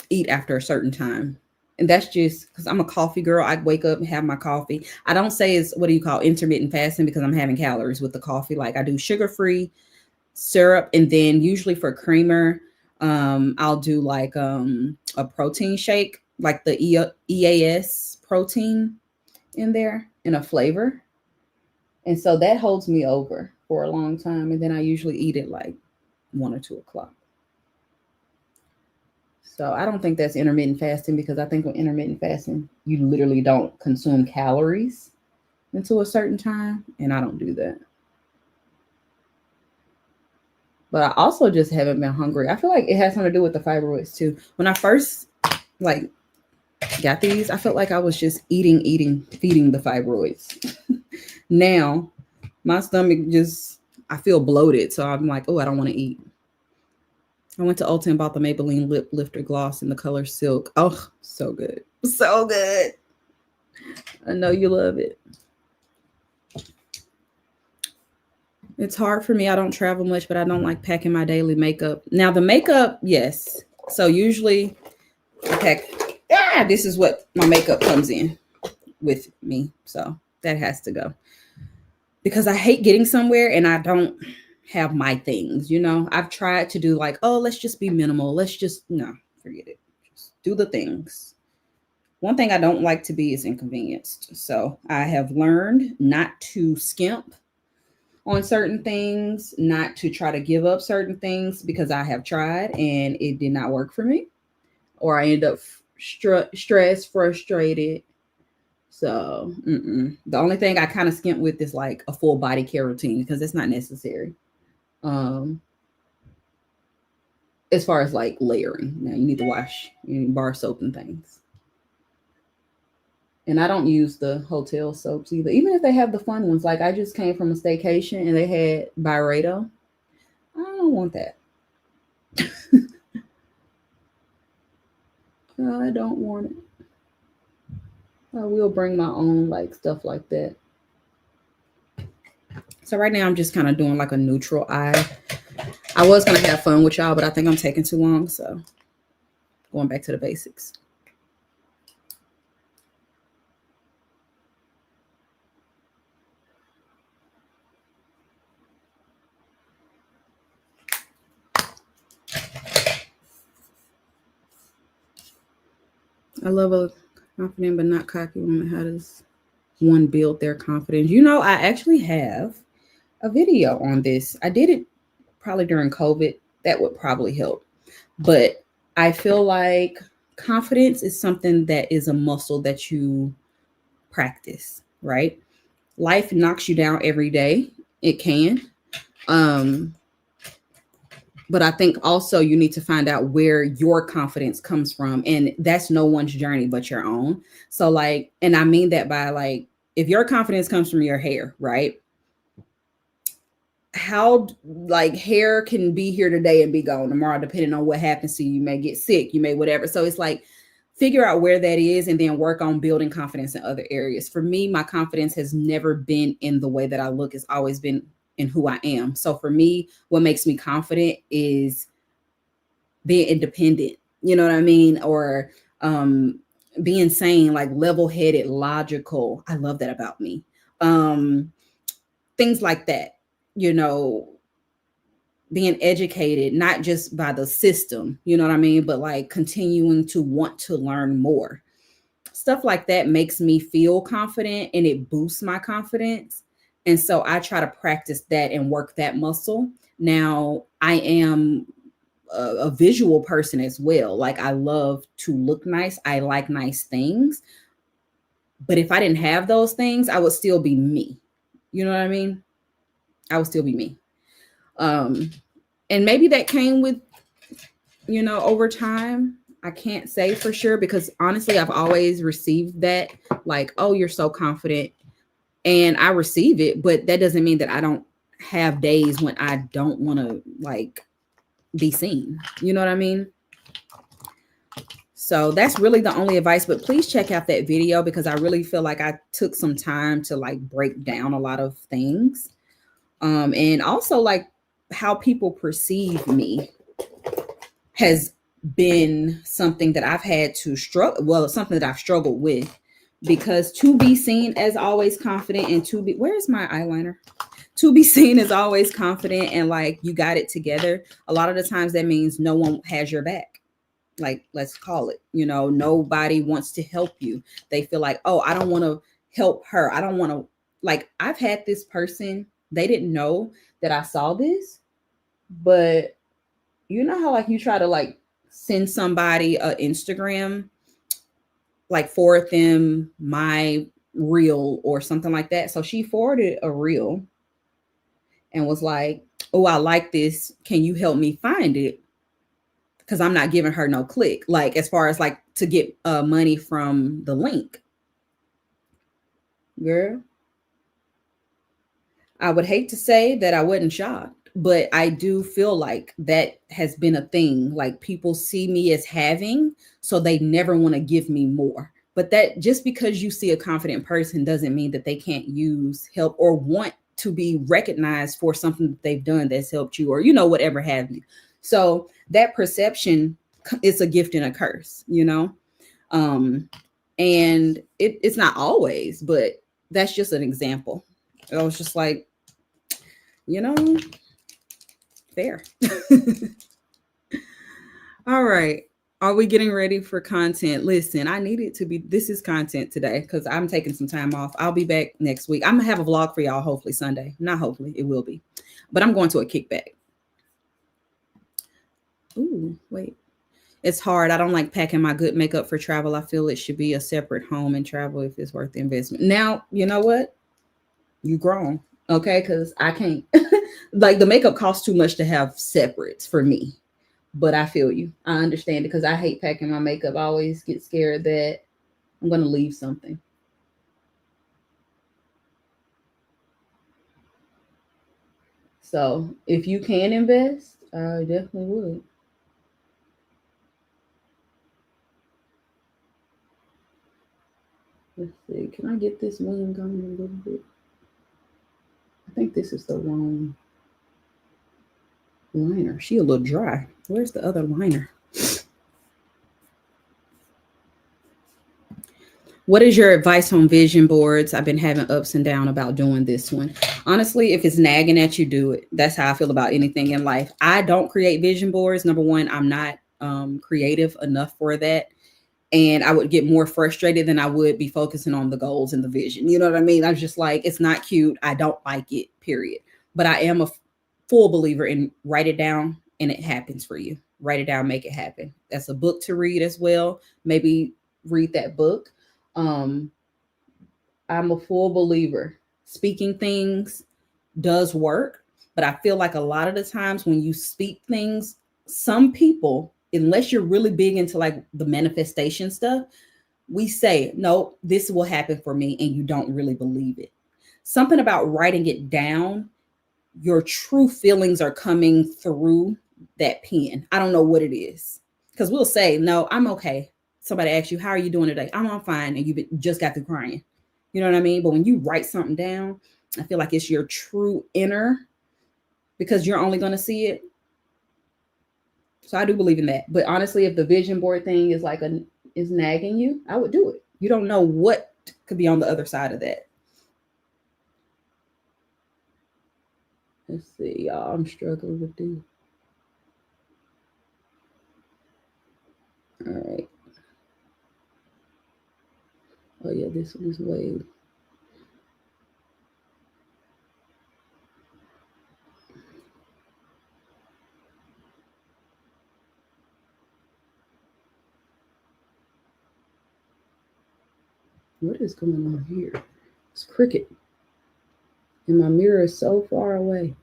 eat after a certain time. And that's just because I'm a coffee girl. I wake up and have my coffee. I don't say it's, what do you call, intermittent fasting because I'm having calories with the coffee. Like I do sugar-free syrup. And then usually for creamer, I'll do like a protein shake, like the EAS protein in there in a flavor. And so that holds me over for a long time. And then I usually eat it like 1 or 2 o'clock. So I don't think that's intermittent fasting because I think with intermittent fasting, you literally don't consume calories until a certain time. And I don't do that. But I also just haven't been hungry. I feel like it has something to do with the fibroids too. When I first like got these, I felt like I was just feeding the fibroids. Now my stomach I feel bloated. So I'm like, oh, I don't want to eat. I went to Ulta and bought the Maybelline Lip Lifter Gloss in the color Silk. Oh, so good. So good. I know you love it. It's hard for me. I don't travel much, but I don't like packing my daily makeup. Now the makeup, yes. So usually I pack, this is what my makeup comes in with me. So that has to go. Because I hate getting somewhere and I don't have my things, you know. I've tried to do like, oh, let's just be minimal. Let's just no, forget it. Just do the things. One thing I don't like to be is inconvenienced. So I have learned not to skimp on certain things, not to try to give up certain things because I have tried and it did not work for me, or I end up stressed, frustrated. So the only thing I kind of skimp with is like a full body care routine because it's not necessary. Um, as far as like layering, now you need to wash, you need bar soap and things. And I don't use the hotel soaps either, even if they have the fun ones. Like I just came from a staycation and they had Byredo. I don't want that. I don't want it. I will bring my own like stuff like that. So right now I'm just kind of doing like a neutral eye. I was gonna have fun with y'all, but I think I'm taking too long. So going back to the basics. I love a confident but not cocky woman. How does one build their confidence? You know, I actually have a video on this. I did it probably during COVID. That would probably help. But I feel like confidence is something that is a muscle that you practice, right? Life knocks you down every day. It can. Um, but I think also you need to find out where your confidence comes from. And that's no one's journey but your own. So, like, and I mean that by like, if your confidence comes from your hair, right? How like hair can be here today and be gone tomorrow, depending on what happens to you. You may get sick, you may whatever. So it's like figure out where that is and then work on building confidence in other areas. For me, my confidence has never been in the way that I look, it's always been in who I am. So for me, what makes me confident is being independent, you know what I mean? Or being sane, like level-headed, logical. I love that about me. Things like that, you know, being educated, not just by the system, you know what I mean? But like continuing to want to learn more. Stuff like that makes me feel confident and it boosts my confidence. And so I try to practice that and work that muscle. Now, I am a visual person as well. Like I love to look nice. I like nice things. But if I didn't have those things, I would still be me. You know what I mean? I would still be me. And maybe that came with, you know, over time. I can't say for sure because honestly, I've always received that like, oh, you're so confident. And I receive it, but that doesn't mean that I don't have days when I don't want to like be seen. You know what I mean? So that's really the only advice, but please check out that video because I really feel like I took some time to like break down a lot of things. And also like how people perceive me has been something that I've had to struggle. Well, it's something that I've struggled with because to be seen as always confident and to be, where's my eyeliner? To be seen as always confident and like you got it together. A lot of the times that means no one has your back. Like, let's call it, you know, nobody wants to help you. They feel like, oh, I don't want to help her. I don't want to, like, I've had this person, they didn't know that I saw this, but you know how like you try to like send somebody a Instagram, like forward them my reel or something like that. So she forwarded a reel and was like, oh, I like this. Can you help me find it? Because I'm not giving her no click, like as far as like to get money from the link. Girl, I would hate to say that I wasn't shocked, but I do feel like that has been a thing. Like people see me as having, so they never want to give me more. But that just because you see a confident person doesn't mean that they can't use help or want to be recognized for something that they've done that's helped you or, you know, whatever have you. So that perception is a gift and a curse, you know? And it's not always, but that's just an example. I was just like, you know, Fair. All right. Are we getting ready for content? Listen, I need it to be, this is content today because I'm taking some time off. I'll be back next week. I'm going to have a vlog for y'all, hopefully Sunday. Not hopefully, it will be. But I'm going to a kickback. Ooh, wait. It's hard. I don't like packing my good makeup for travel. I feel it should be a separate home and travel if it's worth the investment. Now, you know what? You grown. Okay, because I can't like the makeup costs too much to have separates for me. But I feel you. I understand it because I hate packing my makeup. I always get scared that I'm gonna leave something. So if you can invest, I definitely would. Let's see. Can I get this wing on a little bit? I think this is the wrong liner. She a little dry. Where's the other liner? What is your advice on vision boards? I've been having ups and downs about doing this one. Honestly, if it's nagging at you, do it. That's how I feel about anything in life. I don't create vision boards. Number one, I'm not creative enough for that. And I would get more frustrated than I would be focusing on the goals and the vision. You know what I mean? I was just like, it's not cute. I don't like it, period. But I am a full believer in write it down and it happens for you. Write it down, make it happen. That's a book to read as well. Maybe read that book. Um, I'm a full believer. Speaking things does work, but I feel like a lot of the times when you speak things, some people, unless you're really big into like the manifestation stuff, we say, no, this will happen for me, and you don't really believe it. Something about writing it down, your true feelings are coming through that pen. I don't know what it is. Because we'll say, no, I'm okay. Somebody asks you, how are you doing today? I'm fine. And you just got through crying. You know what I mean? But when you write something down, I feel like it's your true inner because you're only going to see it. So I do believe in that. But honestly, if the vision board thing is like is nagging you, I would do it. You don't know what could be on the other side of that. Let's see, y'all. I'm struggling with this. All right. Oh yeah, this one is way. What is going on here? It's cricket. And my mirror is so far away.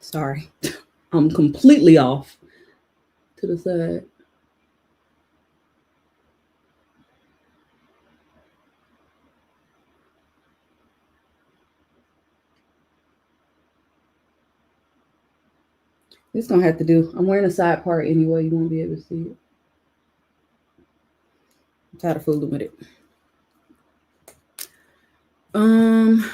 Sorry. I'm completely off to the side. This don't have to do. I'm wearing a side part anyway. You won't be able to see it. I'm tired of fooling with it. Um,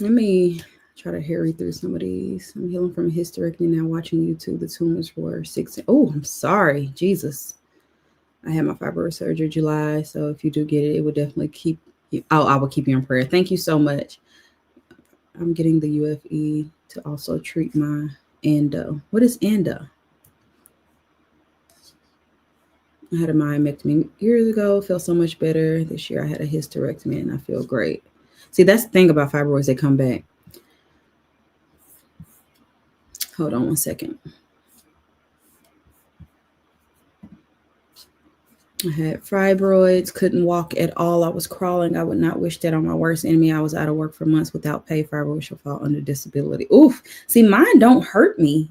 Let me try to hurry through some of these. I'm healing from a hysterectomy now, watching YouTube. The tumors were 6. Oh, I'm sorry. Jesus. I had my fibroid surgery July. So if you do get it, it would definitely keep you. I will keep you in prayer. Thank you so much. I'm getting the UFE to also treat my endo. What is endo? I had a myomectomy years ago. Felt so much better. This year I had a hysterectomy and I feel great. See, that's the thing about fibroids. They come back. Hold on one second. I had fibroids, couldn't walk at all. I was crawling. I would not wish that on my worst enemy. I was out of work for months without pay. Fibroids shall fall under disability. Oof. See, mine don't hurt me,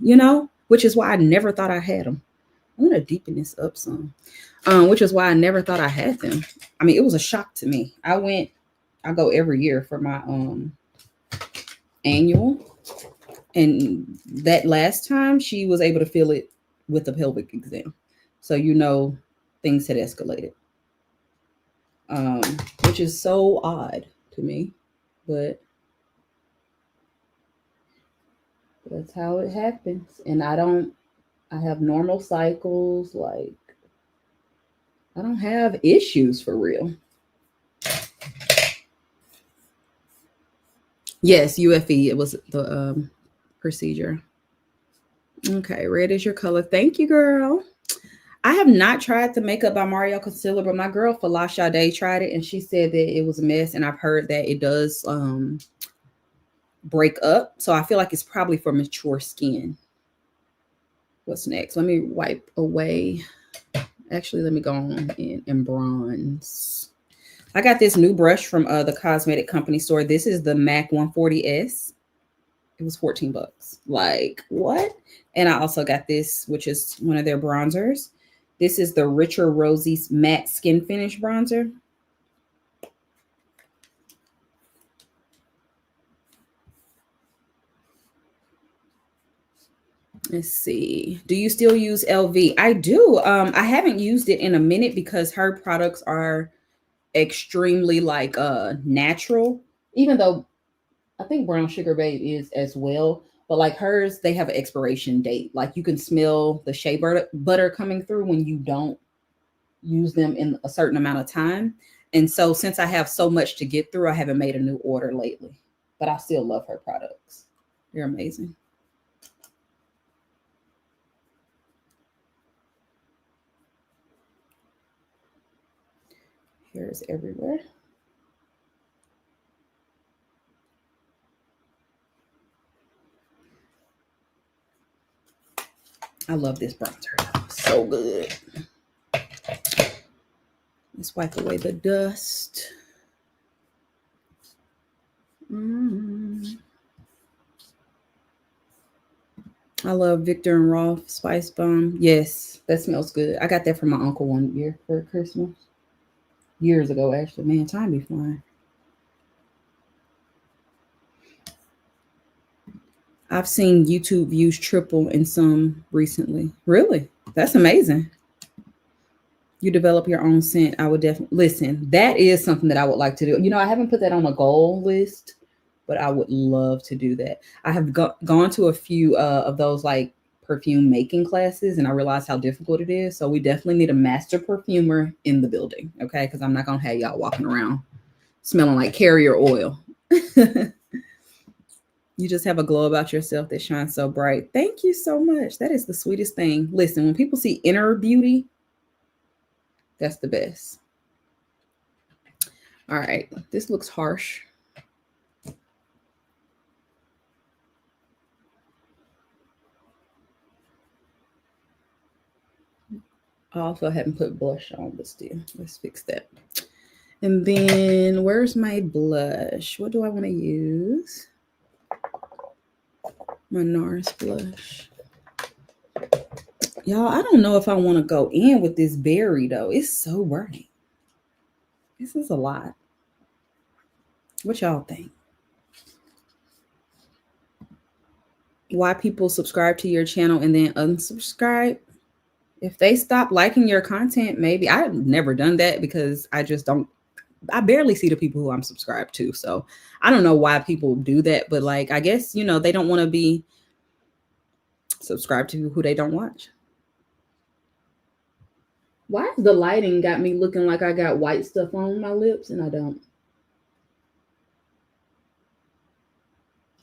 which is why I never thought I had them. I'm going to deepen this up some, which is why I never thought I had them. I mean, it was a shock to me. I go every year for my annual. And that last time she was able to feel it with the pelvic exam. So, things had escalated, which is so odd to me, but that's how it happens. And I don't I have normal cycles. Like, I don't have issues for real. Yes, UFE. It was the procedure. Okay, red is your color. Thank you, girl. I have not tried the Makeup by Mario concealer, but my girl Falasha Day tried it and she said that it was a mess. And I've heard that it does break up. So I feel like it's probably for mature skin. What's next? Let me wipe away. Actually, let me go on and bronze. I got this new brush from the cosmetic company store. This is the MAC 140S. It was 14 bucks. Like, what? And I also got this, which is one of their bronzers. This is the Richer Rosy Matte Skin Finish Bronzer. Let's see. Do you still use LV? I do. I haven't used it in a minute because her products are extremely like natural. Even though I think Brown Sugar Babe is as well, but like hers, they have an expiration date. Like you can smell the shea butter coming through when you don't use them in a certain amount of time. And so since I have so much to get through, I haven't made a new order lately. But I still love her products. They're amazing. Here's everywhere. I love this bronzer. So good. Let's wipe away the dust. I love Victor and Rolf Spice Bomb. Yes, that smells good. I got that from my uncle one year for Christmas. Years ago, actually. Man, time be flying. I've seen YouTube views triple in some recently. Really? That's amazing. You develop your own scent. I would definitely listen. That is something that I would like to do. You know, I haven't put that on a goal list, but I would love to do that. I have gone to a few of those like perfume making classes, and I realized how difficult it is. So we definitely need a master perfumer in the building, okay? Because I'm not gonna have y'all walking around smelling like carrier oil. You just have a glow about yourself that shines so bright. Thank you so much. That is the sweetest thing. Listen, when people see inner beauty, that's the best. All right, this looks harsh. I also haven't put blush on, but still, let's fix that. And then where's my blush? What do I want to use? My NARS blush. Y'all, I don't know if I want to go in with this berry though. It's so bright. This is a lot. What y'all think? Why people subscribe to your channel and then unsubscribe? If they stop liking your content, maybe. I've never done that because I barely see the people who I'm subscribed to. So I don't know why people do that, but like, I guess, you know, they don't want to be subscribed to who they don't watch. Why is the lighting got me looking like I got white stuff on my lips and I don't?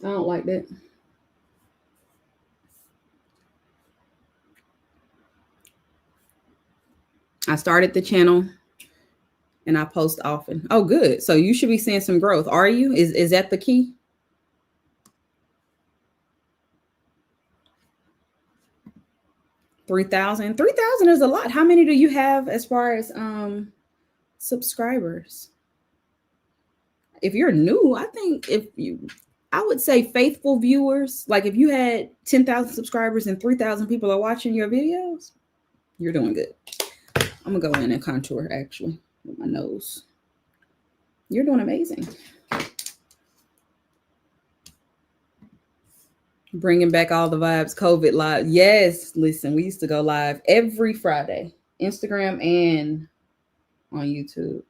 I don't like that. I started the channel and I post often. Oh, good. So you should be seeing some growth. Are you? Is that the key? $3,000. 3,000 is a lot. How many do you have as far as subscribers? If you're new, I think I would say faithful viewers. Like if you had 10,000 subscribers and 3,000 people are watching your videos, you're doing good. I'm gonna go in and contour actually with my nose. You're doing amazing. Bringing back all the vibes. COVID live. Yes, listen, we used to go live every Friday, Instagram and on YouTube.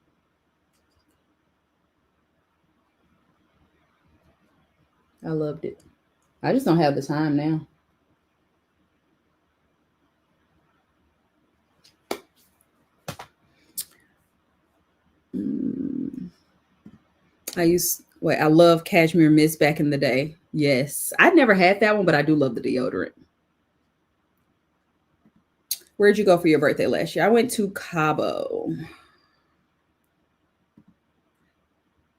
I loved it. I just don't have the time now. I love cashmere mist back in the day. Yes. I never had that one, but I do love the deodorant. Where'd you go for your birthday last year? I went to Cabo.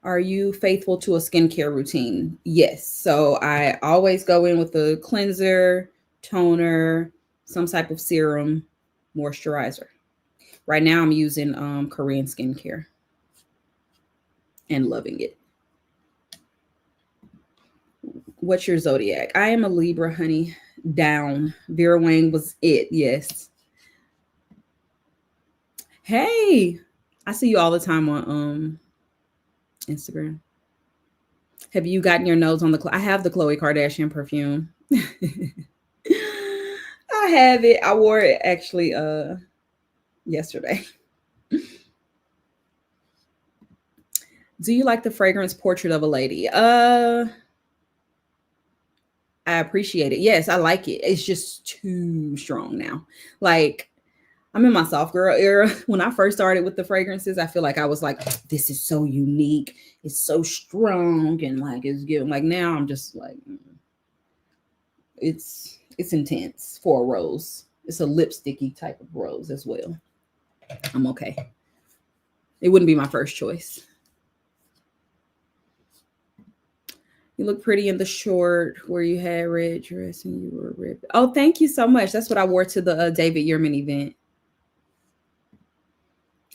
Are you faithful to a skincare routine? Yes. So I always go in with a cleanser, toner, some type of serum, moisturizer. Right now I'm using Korean skincare and loving it. What's your zodiac? I am a Libra, honey. Down. Vera Wang was it. Yes. Hey, I see you all the time on Instagram. Have you gotten your nose on the? I have the Khloe Kardashian perfume. I have it. I wore it actually yesterday. Do you like the fragrance Portrait of a Lady? I appreciate it. Yes, I like it. It's just too strong now. Like I'm in my soft girl era. When I first started with the fragrances, I feel like I was like, this is so unique. It's so strong and like it's giving. Like now I'm just like, it's intense for a rose. It's a lipsticky type of rose as well. I'm okay. It wouldn't be my first choice. You look pretty in the short where you had red dress and you were ripped. Oh, thank you so much. That's what I wore to the David Yearman event.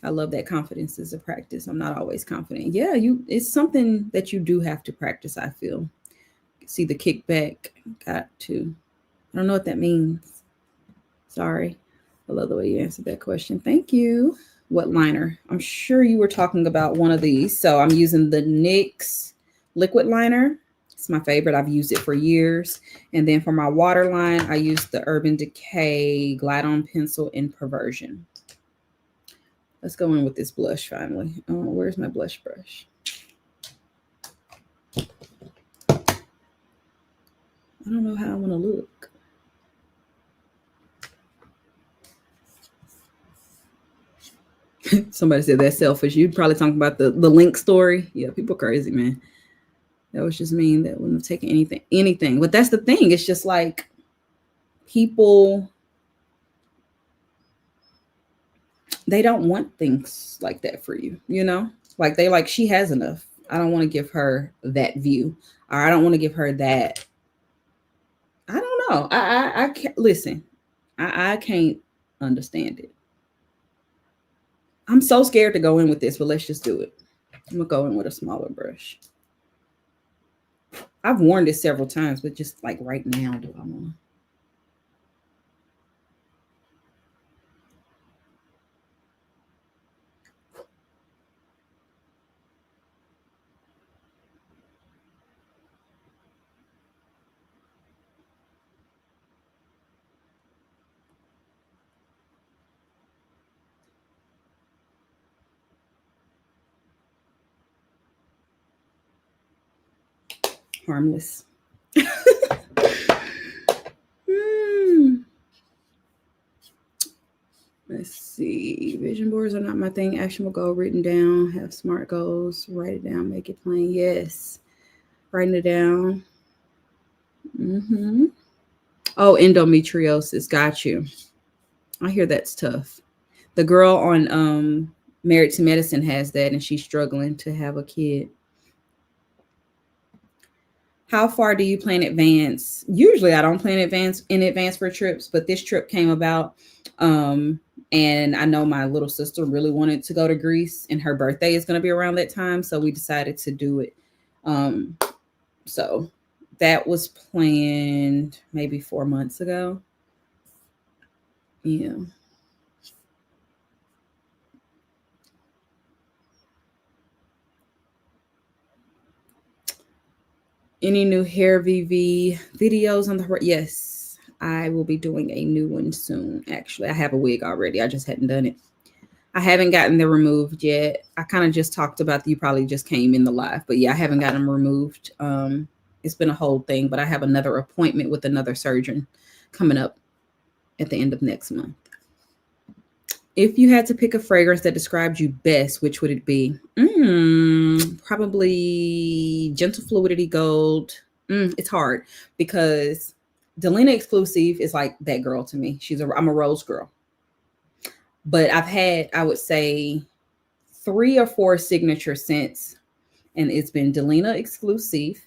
I love that confidence is a practice. I'm not always confident. Yeah, it's something that you do have to practice, I feel. See the kickback. Got to. I don't know what that means. Sorry. I love the way you answered that question. Thank you. What liner? I'm sure you were talking about one of these. So I'm using the NYX liquid liner. It's my favorite. I've used it for years. And then for my waterline, I use the Urban Decay Glide On Pencil in Perversion. Let's go in with this blush finally. Oh, where's my blush brush? I don't know how I want to look. Somebody said that's selfish. You'd probably talking about the link story. Yeah, people crazy, man. That was just mean. That wouldn't have taken anything. But that's the thing. It's just like people, they don't want things like that for you, you know? Like they like, she has enough. I don't want to give her that view. Or I don't want to give her that. I don't know. I can't listen. I can't understand it. I'm so scared to go in with this, but let's just do it. I'm gonna go in with a smaller brush. I've worn this several times, but just like right now, do I want to? Harmless. Let's see. Vision boards are not my thing. Actionable goal written down. Have smart goals. Write it down. Make it plain. Yes. Writing it down. Oh, endometriosis. Got you. I hear that's tough. The girl on Married to Medicine has that, and she's struggling to have a kid. How far do you plan advance? Usually I don't plan in advance for trips, but this trip came about. And I know my little sister really wanted to go to Greece and her birthday is going to be around that time. So we decided to do it. So that was planned maybe 4 months ago. Yeah. Any new hair VV videos on the yes, I will be doing a new one soon. Actually, I have a wig already. I just hadn't done it. I haven't gotten them removed yet. I kind of just talked about you probably just came in the live, but yeah, I haven't gotten them removed. It's been a whole thing, but I have another appointment with another surgeon coming up at the end of next month. If you had to pick a fragrance that described you best, which would it be? Probably Gentle Fluidity Gold. It's hard because Delina Exclusive is like that girl to me. I'm a rose girl. But I've had, I would say, 3 or 4 signature scents, and it's been Delina Exclusive.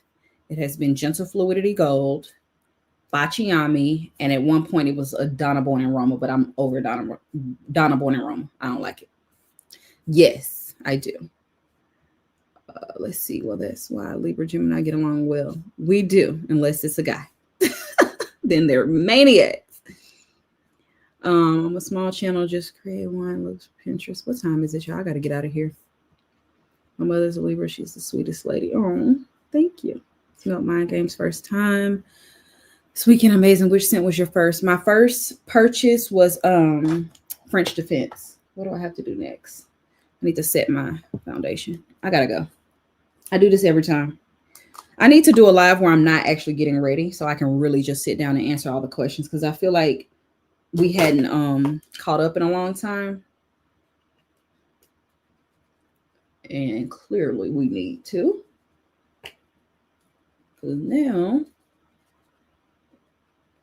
It has been Gentle Fluidity Gold, Baciami, and at one point it was a Donna Born and Roma, but I'm over Donna Born and Roma. I don't like it. Yes, I do. Let's see. Well, that's why Libra Gemini get along well. We do, unless it's a guy. Then they're maniacs. I'm a small channel, just create one. Looks Pinterest. What time is it, y'all? I got to get out of here. My mother's a Libra. She's the sweetest lady. Oh, thank you. It's Mind Games first time. This weekend amazing. Which scent was your first? My first purchase was French Defense. What do I have to do next? I need to set my foundation. I gotta go. I do this every time. I need to do a live where I'm not actually getting ready so I can really just sit down and answer all the questions, because I feel like we hadn't caught up in a long time. And clearly we need to. Because now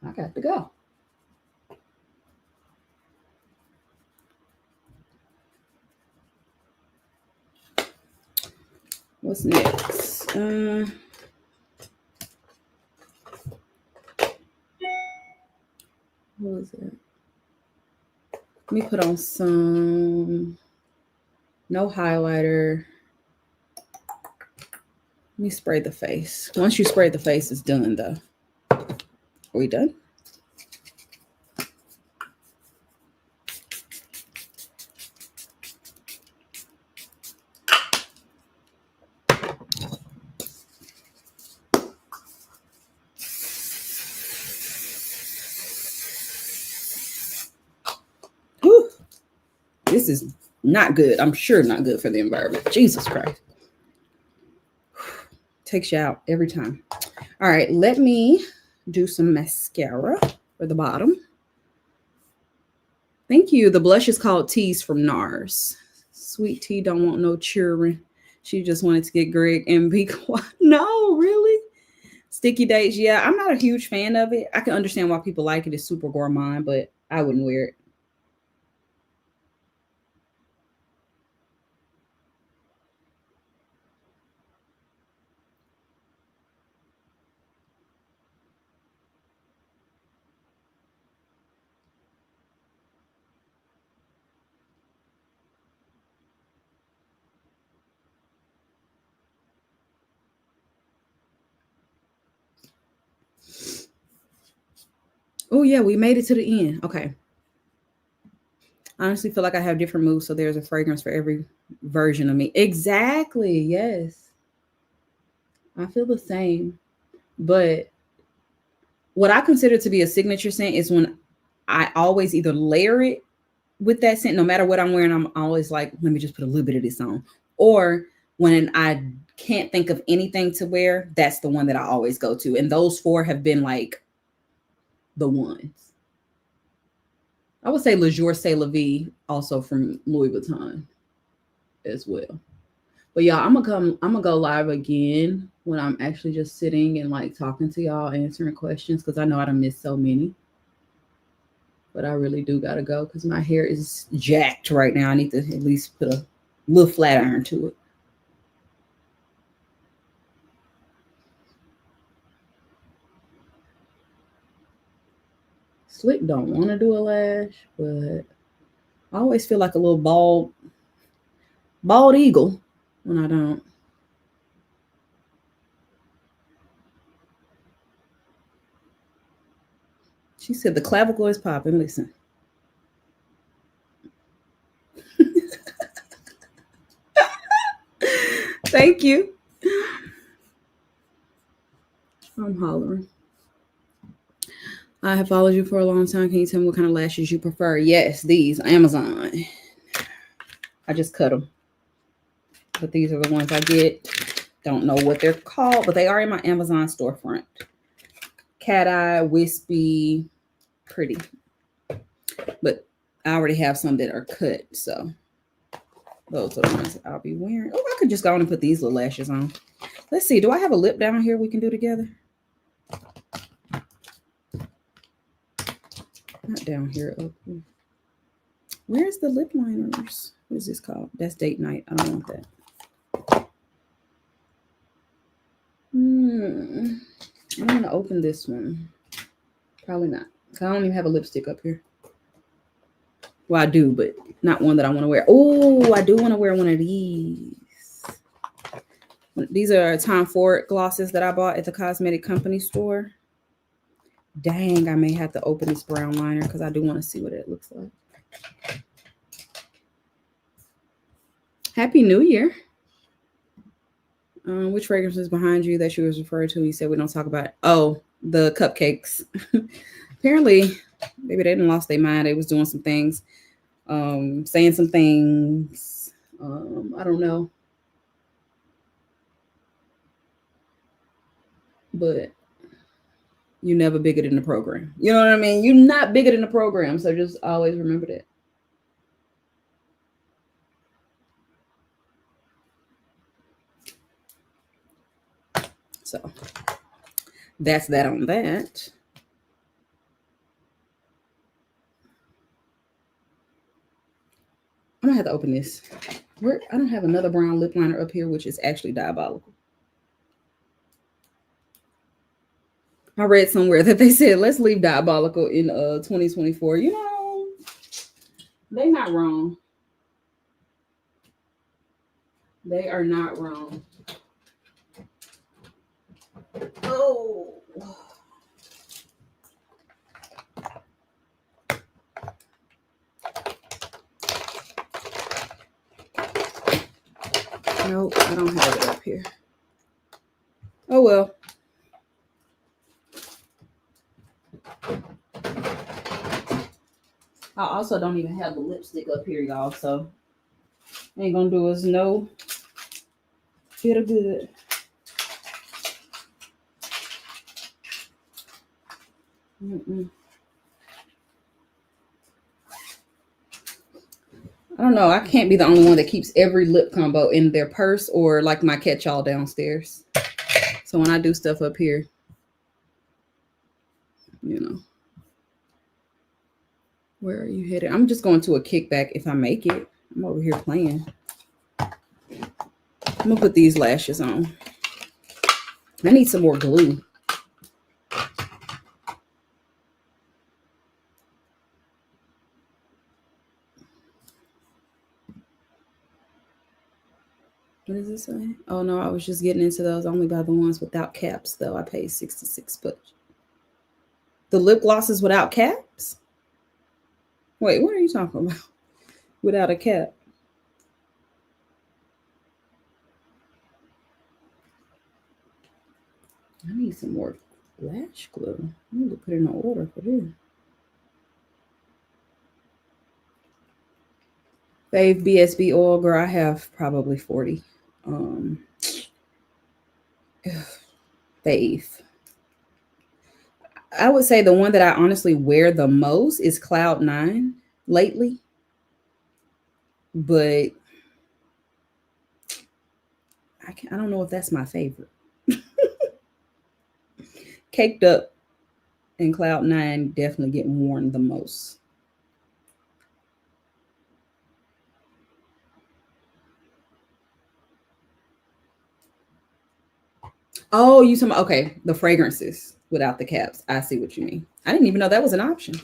I got to go. What's next? What was it? Let me put on some, no highlighter. Let me spray the face. Once you spray the face, it's done though. Are we done? Whew. This is not good. I'm sure not good for the environment. Jesus Christ. Takes you out every time. All right, let me do some mascara for the bottom. Thank you. The blush is called Tease from NARS. Sweet Tea don't want no cheering. She just wanted to get Greg and be quiet. No, really? Sticky Dates. Yeah, I'm not a huge fan of it. I can understand why people like it. It's super gourmand, but I wouldn't wear it. Oh, yeah, we made it to the end. Okay. I honestly feel like I have different moods, so there's a fragrance for every version of me. Exactly. Yes. I feel the same. But what I consider to be a signature scent is when I always either layer it with that scent, no matter what I'm wearing, I'm always like, let me just put a little bit of this on. Or when I can't think of anything to wear, that's the one that I always go to. And those 4 have been like the ones. I would say Le Jour C'est La Vie, also from Louis Vuitton as well. But y'all, I'm gonna go live again when I'm actually just sitting and like talking to y'all, answering questions, because I know I done missed so many. But I really do gotta go because my hair is jacked right now. I need to at least put a little flat iron to it. Slick don't want to do a lash, but I always feel like a little bald eagle when I don't. She said the clavicle is popping. Listen. Thank you. I'm hollering. I have followed you for a long time. Can you tell me what kind of lashes you prefer? Yes, these, Amazon. I just cut them. But these are the ones I get. Don't know what they're called, but they are in my Amazon storefront. Cat eye, wispy, pretty. But I already have some that are cut, so those are the ones I'll be wearing. Oh, I could just go on and put these little lashes on. Let's see. Do I have a lip down here we can do together? Not down here. Up here. Where's the lip liners? What is this called? That's date night. I don't want that. I'm going to open this one. Probably not. I don't even have a lipstick up here. Well, I do, but not one that I want to wear. Oh, I do want to wear one of these. These are Tom Ford glosses that I bought at the cosmetic company store. Dang, I may have to open this brown liner because I do want to see what it looks like. Happy New Year. Which fragrance is behind you that you was referring to? You said we don't talk about it. Oh, the cupcakes. Apparently, maybe they didn't lost their mind. They was doing some things, saying some things. I don't know. But you're never bigger than the program. You know what I mean? You're not bigger than the program. So just always remember that. So that's that on that. I'm gonna have to open this. I don't have another brown lip liner up here, which is actually diabolical. I read somewhere that they said let's leave diabolical in 2024. You know, they're not wrong. They are not wrong. Oh. Nope, I don't have it up here. Oh well. I also don't even have the lipstick up here, y'all, so ain't gonna do us no bit of good. I don't know. I can't be the only one that keeps every lip combo in their purse or like my catch-all downstairs. So when I do stuff up here, you know. Where are you headed? I'm just going to a kickback if I make it. I'm over here playing. I'm going to put these lashes on. I need some more glue. What does it say? Oh, no, I was just getting into those. I only buy the ones without caps, though. I paid $66. But the lip glosses without caps? Wait, what are you talking about? Without a cap? I need some more lash glue. I need to put in an order for this. Fave BSB oil, girl, I have probably 40. Fave. I would say the one that I honestly wear the most is Cloud9 lately. But I don't know if that's my favorite. Caked Up and Cloud9 definitely get worn the most. Oh, you talking about, okay, the fragrances without the caps. I see what you mean. I didn't even know that was an option.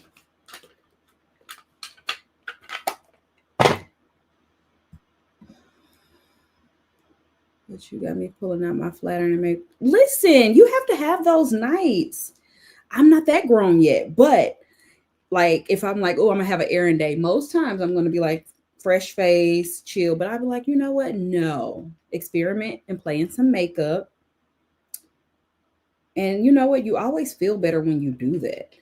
But you got me pulling out my flat iron and make. Listen, you have to have those nights. I'm not that grown yet, but like if I'm like, oh, I'm gonna have an errand day, most times I'm gonna be like fresh face, chill. But I'd be like, you know what? No, experiment and play in some makeup. And you know what? You always feel better when you do that.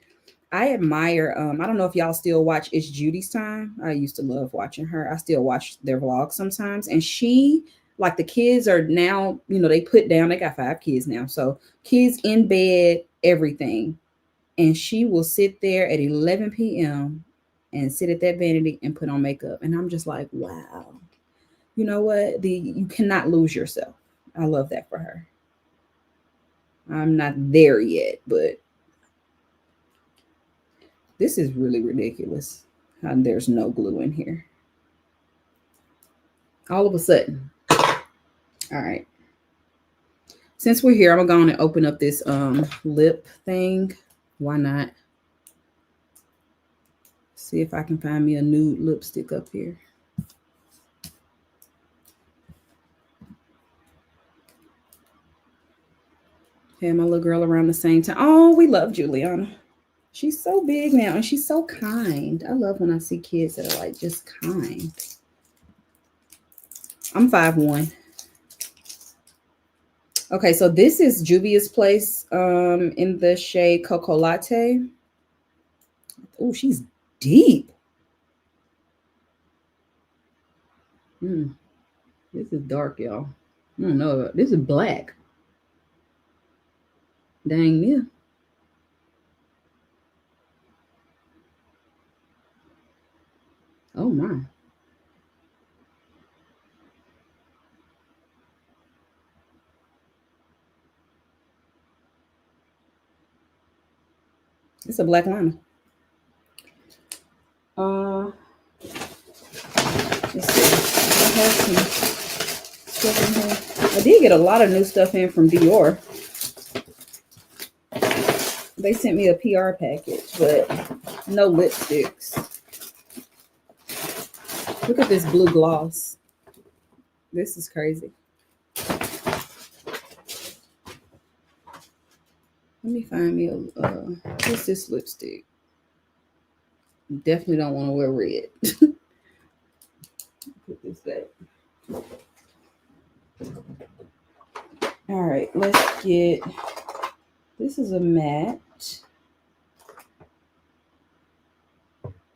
I admire, I don't know if y'all still watch It's Judy's Time. I used to love watching her. I still watch their vlogs sometimes. And she, like the kids are now, you know, they put down, they got 5 kids now. So kids in bed, everything. And she will sit there at 11 p.m. and sit at that vanity and put on makeup. And I'm just like, wow. You know what? You cannot lose yourself. I love that for her. I'm not there yet, but this is really ridiculous. How there's no glue in here. All of a sudden. All right. Since we're here, I'm going to open up this lip thing. Why not? See if I can find me a nude lipstick up here. Had my little girl around the same time. Oh, we love Juliana. She's so big now and she's so kind. I love when I see kids that are like just kind. I'm 5'1". Okay, so this is Juvia's Place in the shade Cocoa Latte. Oh, she's deep. This is dark, y'all. I don't know. This is black. Dang yeah. Oh my. It's a black liner. Let's see. I have some stuff in here. I did get a lot of new stuff in from Dior. They sent me a PR package, but no lipsticks. Look at this blue gloss. This is crazy. Let me find me a, what's this lipstick? Definitely don't want to wear red. Put this back. All right, let's get, this is a matte.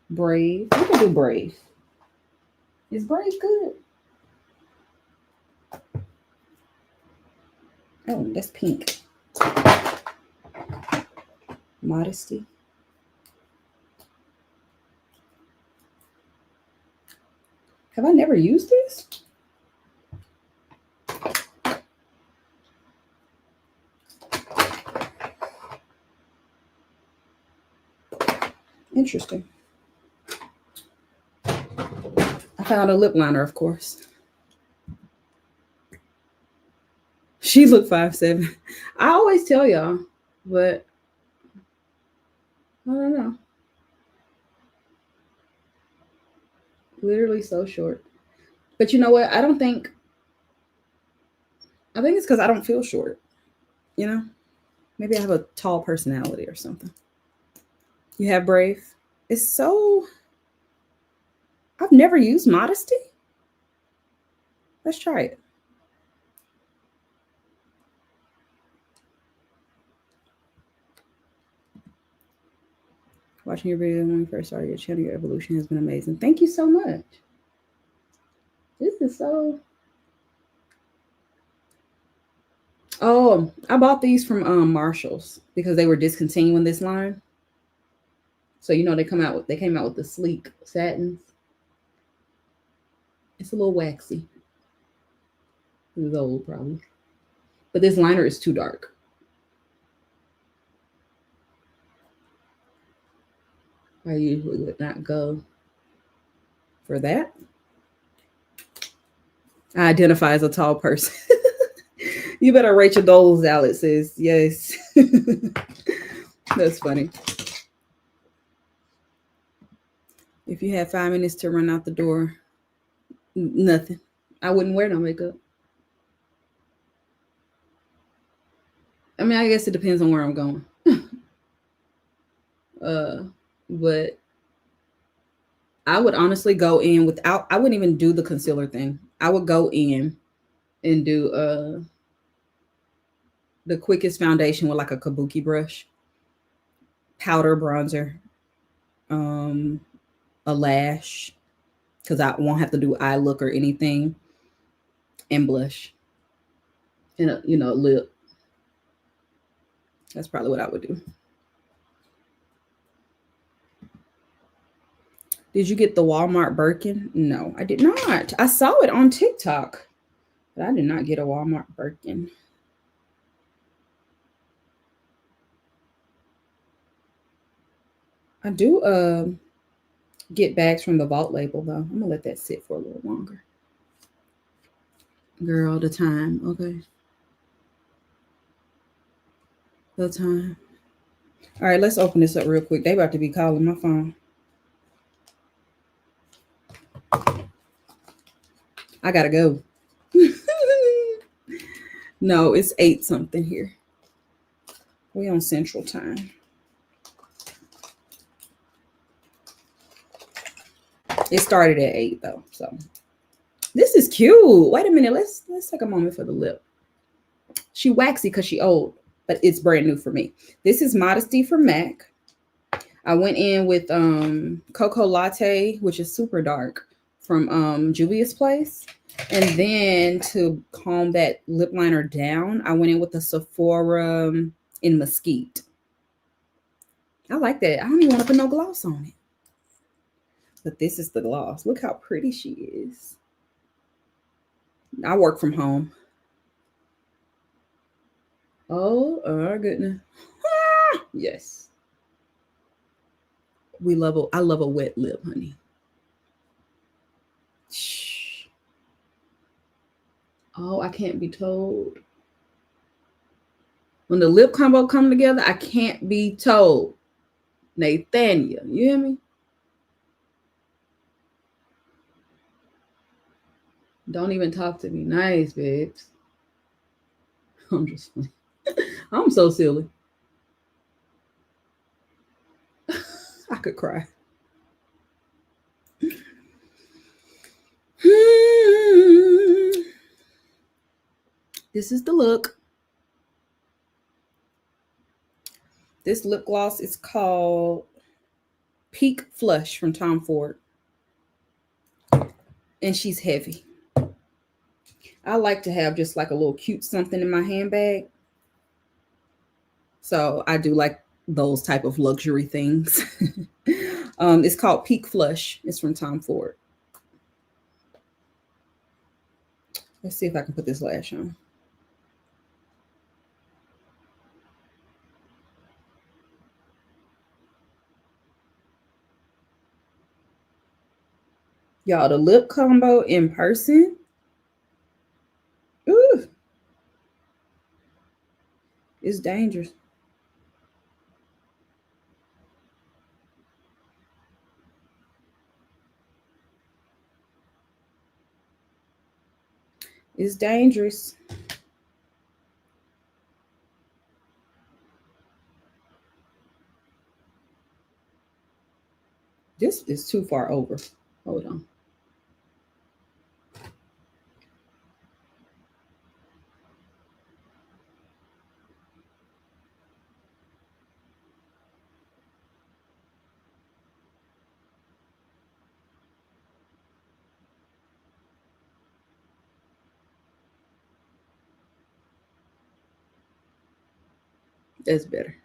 Brave. We can do Brave. Is Brave good? Oh, that's pink. Modesty. Have I never used this? Interesting. I found a lip liner, of course. She looked 5'7". I always tell y'all, but I don't know. Literally so short. But you know what? I think it's because I don't feel short. You know? Maybe I have a tall personality or something. You have Brave? It's so... I've never used Modesty. Let's try it. Watching your video when we first started your channel, your evolution has been amazing. Thank you so much. This is so... Oh, I bought these from Marshall's because they were discontinuing this line. So you know they came out with the sleek satins. It's a little waxy. It was old probably. But this liner is too dark. I usually would not go for that. I identify as a tall person. You better rate your goals out, it says. Yes. That's funny. If you had 5 minutes to run out the door, nothing. I wouldn't wear no makeup. I mean, I guess it depends on where I'm going. But I would honestly go in without, I wouldn't even do the concealer thing. I would go in and do the quickest foundation with like a kabuki brush, powder, bronzer, a lash, because I won't have to do eye look or anything, and blush, and a lip. That's probably what I would do. Did you get the Walmart Birkin? No, I did not. I saw it on TikTok, but I did not get a Walmart Birkin. I do get bags from the Vault label though. I'm gonna let that sit for a little longer. Girl, the time. Okay. The time. All right, let's open this up real quick. They about to be calling my phone. I gotta go. No, it's 8 something here. We on Central Time. It started at 8 though, so this is cute. Wait a minute, let's take a moment for the lip. She waxy because she old, but it's brand new for me. This is Modesty from MAC. I went in with Cocoa Latte, which is super dark, from Juvia's Place. And then to calm that lip liner down, I went in with the Sephora in Mesquite. I like that. I don't even want to put no gloss on it. But this is the gloss. Look how pretty she is. I work from home. Oh, goodness. Yes. I love a wet lip, honey. Shh. Oh, I can't be told. When the lip combo come together, I can't be told. Nathaniel, you hear me? Don't even talk to me nice, babes. I'm just funny. I'm so silly. I could cry. This is the look. This lip gloss is called Peak Flush from Tom Ford. And she's heavy. I like to have just like a little cute something in my handbag. So I do like those type of luxury things. It's called Peak Flush. It's from Tom Ford. Let's see if I can put this lash on. Y'all, the lip combo in person. Ooh. It's dangerous. It's dangerous. This is too far over. Hold on. That's better.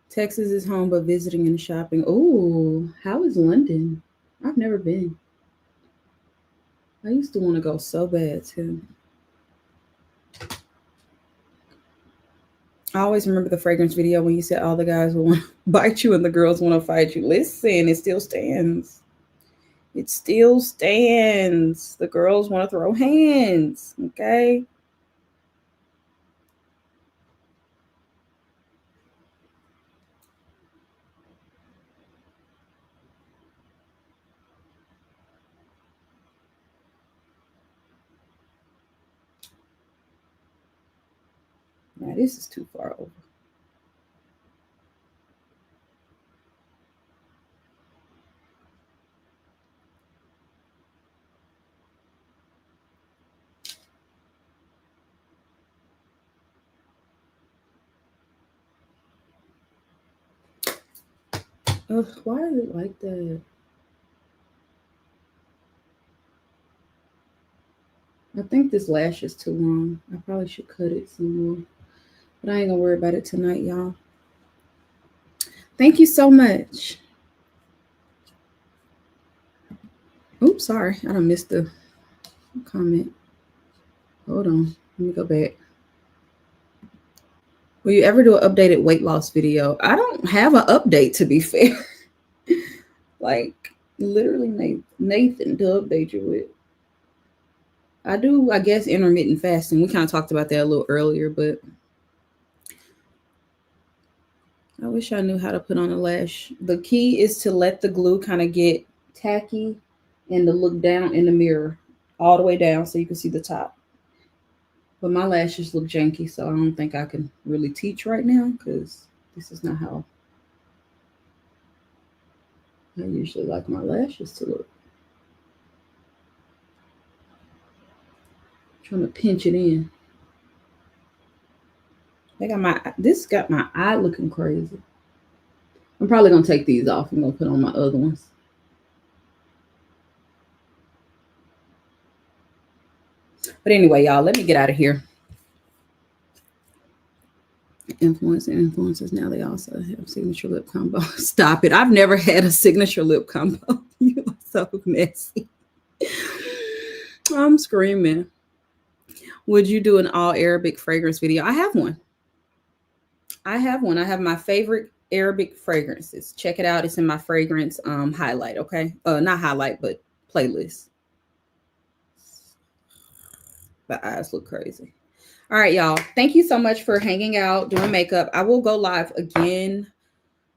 Texas is home, but visiting and shopping. Oh, how is London? I've never been. I used to want to go so bad too. I always remember the fragrance video when you said all the guys will want to bite you and the girls want to fight you. Listen, it still stands. It still stands. The girls want to throw hands. Okay. Now this is too far over. Ugh, why is it like that? I think this lash is too long. I probably should cut it some more. But I ain't gonna worry about it tonight, y'all. Thank you so much. Oops, sorry. I done missed the comment. Hold on. Let me go back. Will you ever do an updated weight loss video? I don't have an update, to be fair. Like, literally, Nathan to update you with. I do, I guess, intermittent fasting. We kind of talked about that a little earlier, but I wish I knew how to put on a lash. The key is to let the glue kind of get tacky and to look down in the mirror all the way down so you can see the top. But my lashes look janky, so I don't think I can really teach right now because this is not how I usually like my lashes to look. I'm trying to pinch it in. This got my eye looking crazy. I'm probably gonna take these off. I'm gonna put on my other ones. But anyway, y'all, let me get out of here. Influencers now, they also have signature lip combo. Stop it. I've never had a signature lip combo. You are so messy. I'm screaming. Would you do an all Arabic fragrance video? I have one. I have my favorite Arabic fragrances. Check it out. It's in my fragrance highlight, okay? Not highlight, but playlist. My eyes look crazy. All right, y'all. Thank you so much for hanging out, doing makeup. I will go live again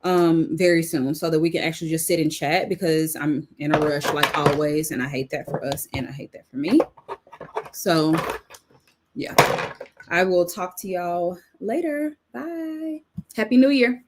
very soon so that we can actually just sit and chat because I'm in a rush like always, and I hate that for us and I hate that for me. So, yeah. I will talk to y'all later. Bye. Happy New Year.